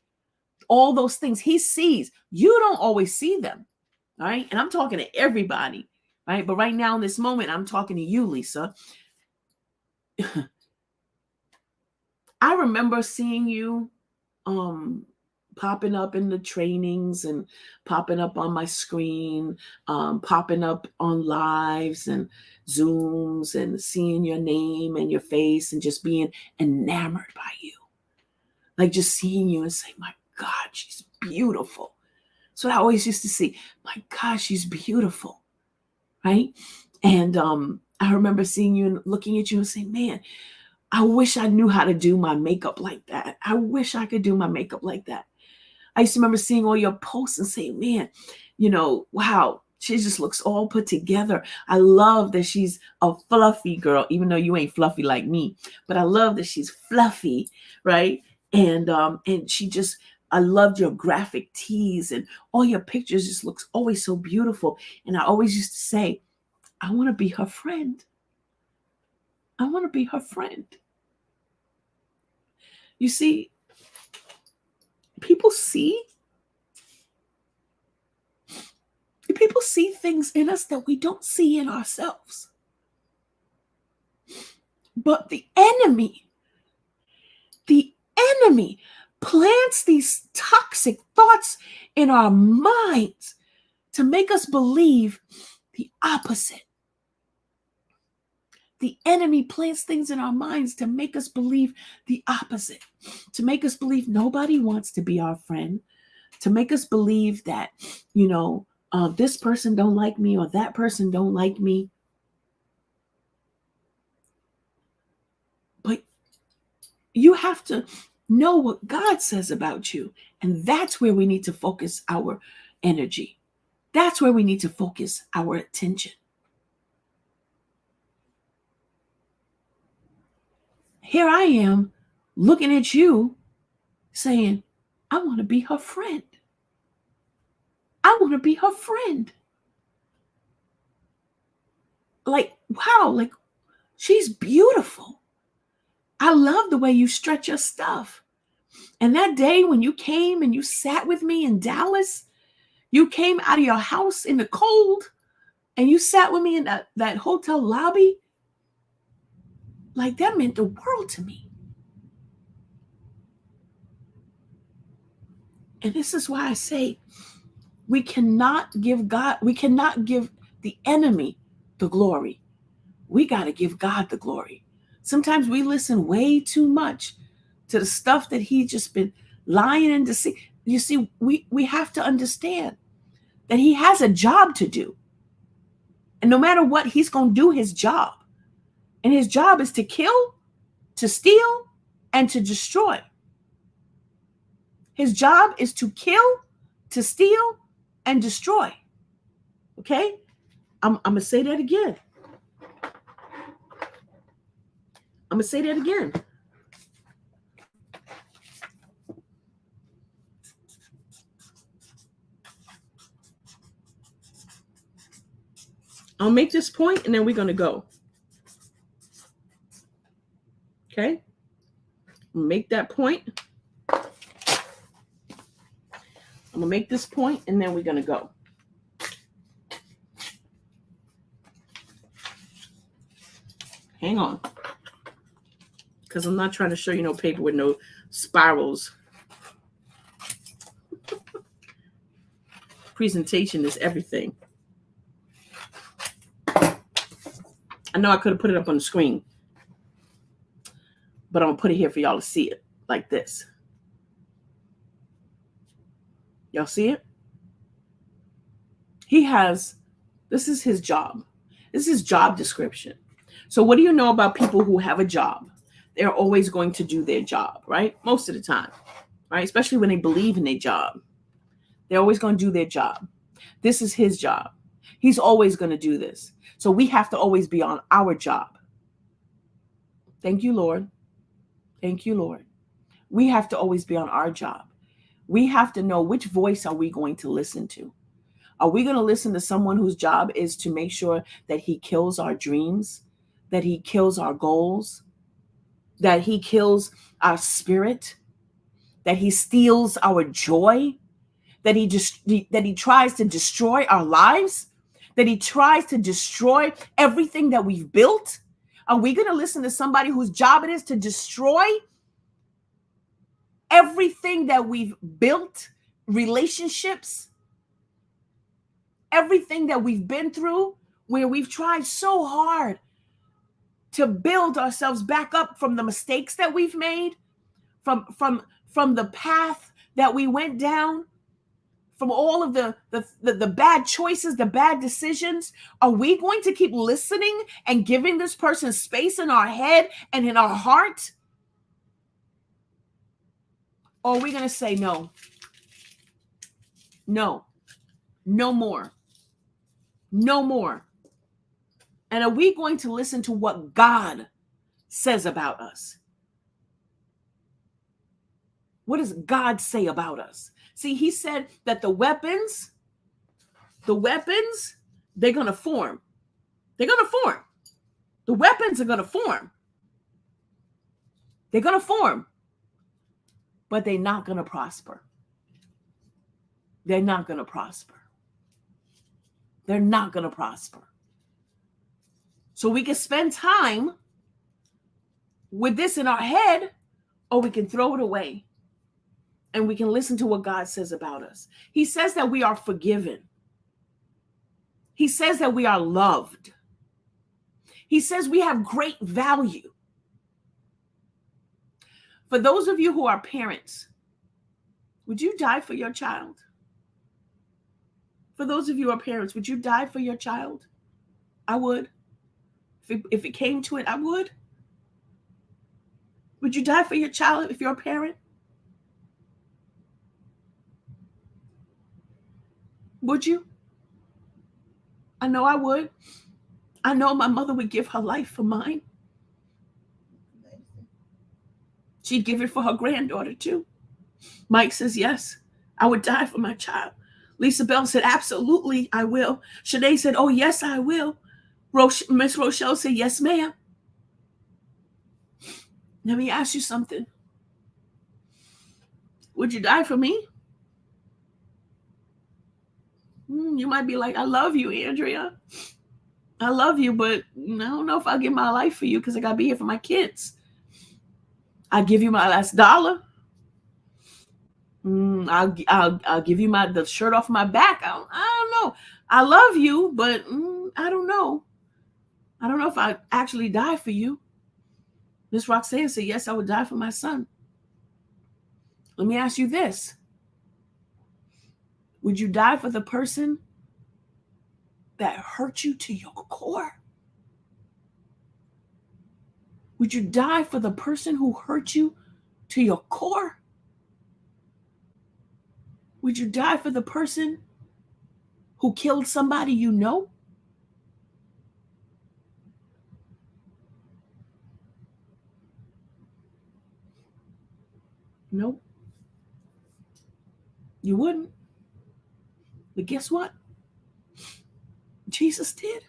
all those things he sees. You don't always see them, all right? And I'm talking to everybody, right? But right now in this moment, I'm talking to you, Lisa. I remember seeing you popping up in the trainings and popping up on my screen, popping up on lives and Zooms and seeing your name and your face and just being enamored by you. Like just seeing you and saying, my God, she's beautiful. So I always used to see, my God, she's beautiful, right? And I remember seeing you and looking at you and saying, man, I wish I knew how to do my makeup like that. I wish I could do my makeup like that. I used to remember seeing all your posts and saying, man, wow, she just looks all put together. I love that she's a fluffy girl, even though you ain't fluffy like me, but I love that she's fluffy, right? And she just, I loved your graphic tees and all your pictures just looks always so beautiful. And I always used to say, I want to be her friend. I want to be her friend. You see, people see things in us that we don't see in ourselves. But the enemy plants these toxic thoughts in our minds to make us believe the opposite. The enemy plants things in our minds to make us believe the opposite, to make us believe nobody wants to be our friend, to make us believe that, this person don't like me or that person don't like me. But you have to know what God says about you. And that's where we need to focus our energy. That's where we need to focus our attention. Here I am looking at you saying, I want to be her friend. I want to be her friend. Like, wow, like she's beautiful. I love the way you stretch your stuff. And that day when you came and you sat with me in Dallas, you came out of your house in the cold and you sat with me in that hotel lobby. Like that meant the world to me. And this is why I say we cannot give the enemy the glory. We got to give God the glory. Sometimes we listen way too much to the stuff that he's just been lying and deceiving. You see, we have to understand that he has a job to do. And no matter what, he's going to do his job. And his job is to kill, to steal, and to destroy. His job is to kill, to steal, and destroy. Okay? I'm going to say that again. I'm going to say that again. I'll make this point and then we're going to go. Okay? Make that point. I'm going to make this point and then we're going to go. Hang on. Because I'm not trying to show you no paper with no spirals. Presentation is everything. I know I could have put it up on the screen, but I'm going to put it here for y'all to see it like this. Y'all see it? This is his job. This is his job description. So what do you know about people who have a job? They're always going to do their job, right? Most of the time, right? Especially when they believe in their job. They're always going to do their job. This is his job. He's always going to do this. So we have to always be on our job. Thank you, Lord. Thank you, Lord. We have to always be on our job. We have to know which voice are we going to listen to. Are we going to listen to someone whose job is to make sure that he kills our dreams, that he kills our goals, that he kills our spirit, that he steals our joy, that he tries to destroy our lives, that he tries to destroy everything that we've built? Are we going to listen to somebody whose job it is to destroy everything that we've built, relationships, everything that we've been through, where we've tried so hard to build ourselves back up from the mistakes that we've made, from the path that we went down, from all of the bad choices, the bad decisions? Are we going to keep listening and giving this person space in our head and in our heart? Or are we going to say no? No. No more. No more. And are we going to listen to what God says about us? What does God say about us? See, he said that the weapons, they're going to form. They're going to form. The weapons are going to form. They're going to form. But they're not going to prosper. They're not going to prosper. They're not going to prosper. So we can spend time with this in our head, or we can throw it away and we can listen to what God says about us. He says that we are forgiven. He says that we are loved. He says we have great value. For those of you who are parents, would you die for your child? For those of you who are parents, would you die for your child? I would. If it came to it, I would. Would you die for your child if you're a parent? Would you? I know I would. I know my mother would give her life for mine. She'd give it for her granddaughter too. Mike says, yes, I would die for my child. Lisa Bell said, absolutely, I will. Shanae said, oh, yes, I will. Miss Rochelle said, yes, ma'am. Let me ask you something. Would you die for me? You might be like, I love you, Andrea. I love you, but I don't know if I'll give my life for you because I got to be here for my kids. I'll give you my last dollar. I'll give you the shirt off my back. I don't know. I love you, but I don't know. I don't know if I actually die for you. Miss Roxanne said, yes, I would die for my son. Let me ask you this. Would you die for the person that hurt you to your core? Would you die for the person who hurt you to your core? Would you die for the person who killed somebody you know? No. You wouldn't. But guess what? Jesus did.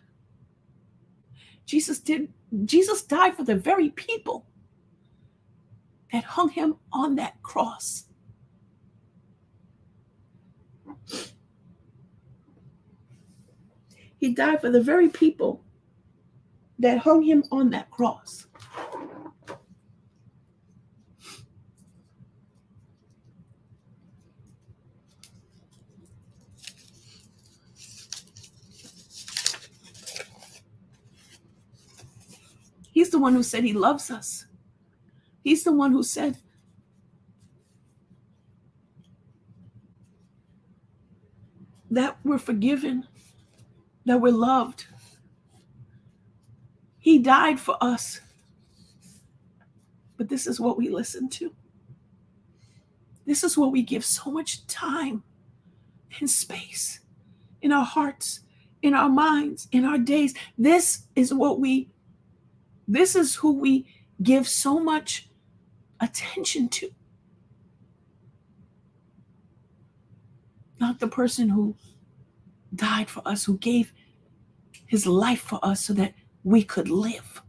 Jesus did. Jesus died for the very people that hung him on that cross. He died for the very people that hung him on that cross. He's the one who said he loves us. He's the one who said that we're forgiven, that we're loved. He died for us. But this is what we listen to. This is what we give so much time and space in our hearts, in our minds, in our days. This is who we give so much attention to. Not the person who died for us, who gave his life for us so that we could live.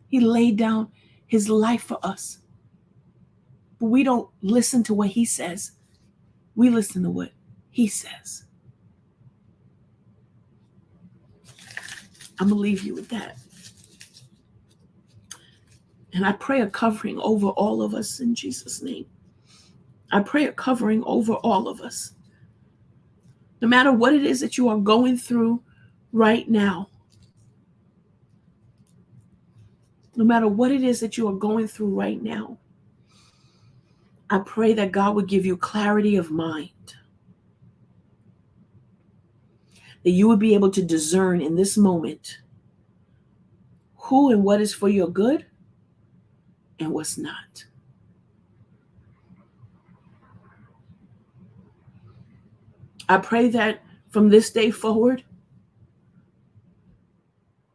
He laid down his life for us. But we don't listen to what he says. We listen to what he says. I'm going to leave you with that. And I pray a covering over all of us in Jesus' name. I pray a covering over all of us. No matter what it is that you are going through right now. No matter what it is that you are going through right now. I pray that God would give you clarity of mind. That you would be able to discern in this moment who and what is for your good and what's not. I pray that from this day forward,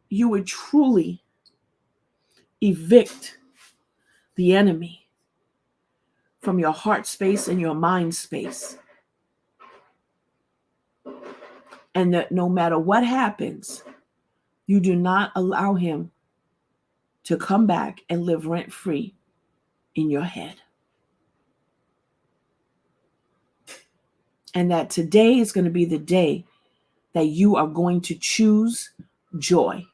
you would truly evict the enemy from your heart space and your mind space. And that no matter what happens, you do not allow him to come back and live rent-free in your head. And that today is going to be the day that you are going to choose joy.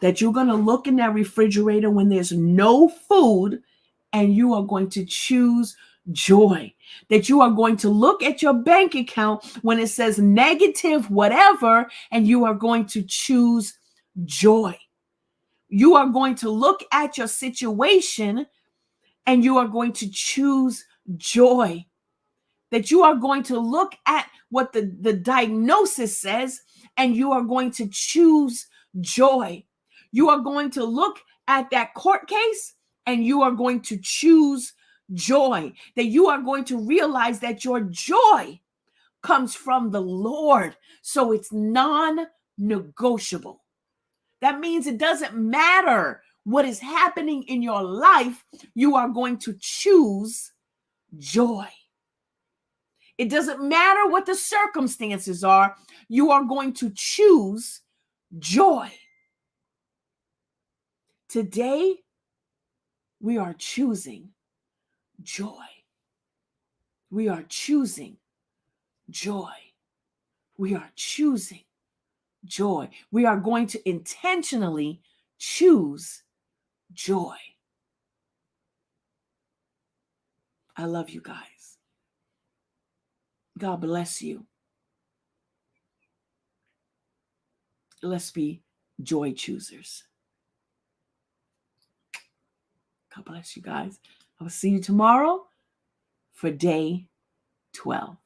That you're going to look in that refrigerator when there's no food and you are going to choose joy. That you are going to look at your bank account when it says negative whatever and you are going to choose joy. You are going to look at your situation and you are going to choose joy. That you are going to look at what the diagnosis says and you are going to choose joy. You are going to look at that court case and you are going to choose joy. That you are going to realize that your joy comes from the Lord. So it's non-negotiable. That means it doesn't matter what is happening in your life, you are going to choose joy. It doesn't matter what the circumstances are, you are going to choose joy. Today, we are choosing joy. We are choosing joy. We are choosing joy. We are going to intentionally choose joy. I love you guys. God bless you. Let's be joy choosers. God bless you guys. I will see you tomorrow for day 12.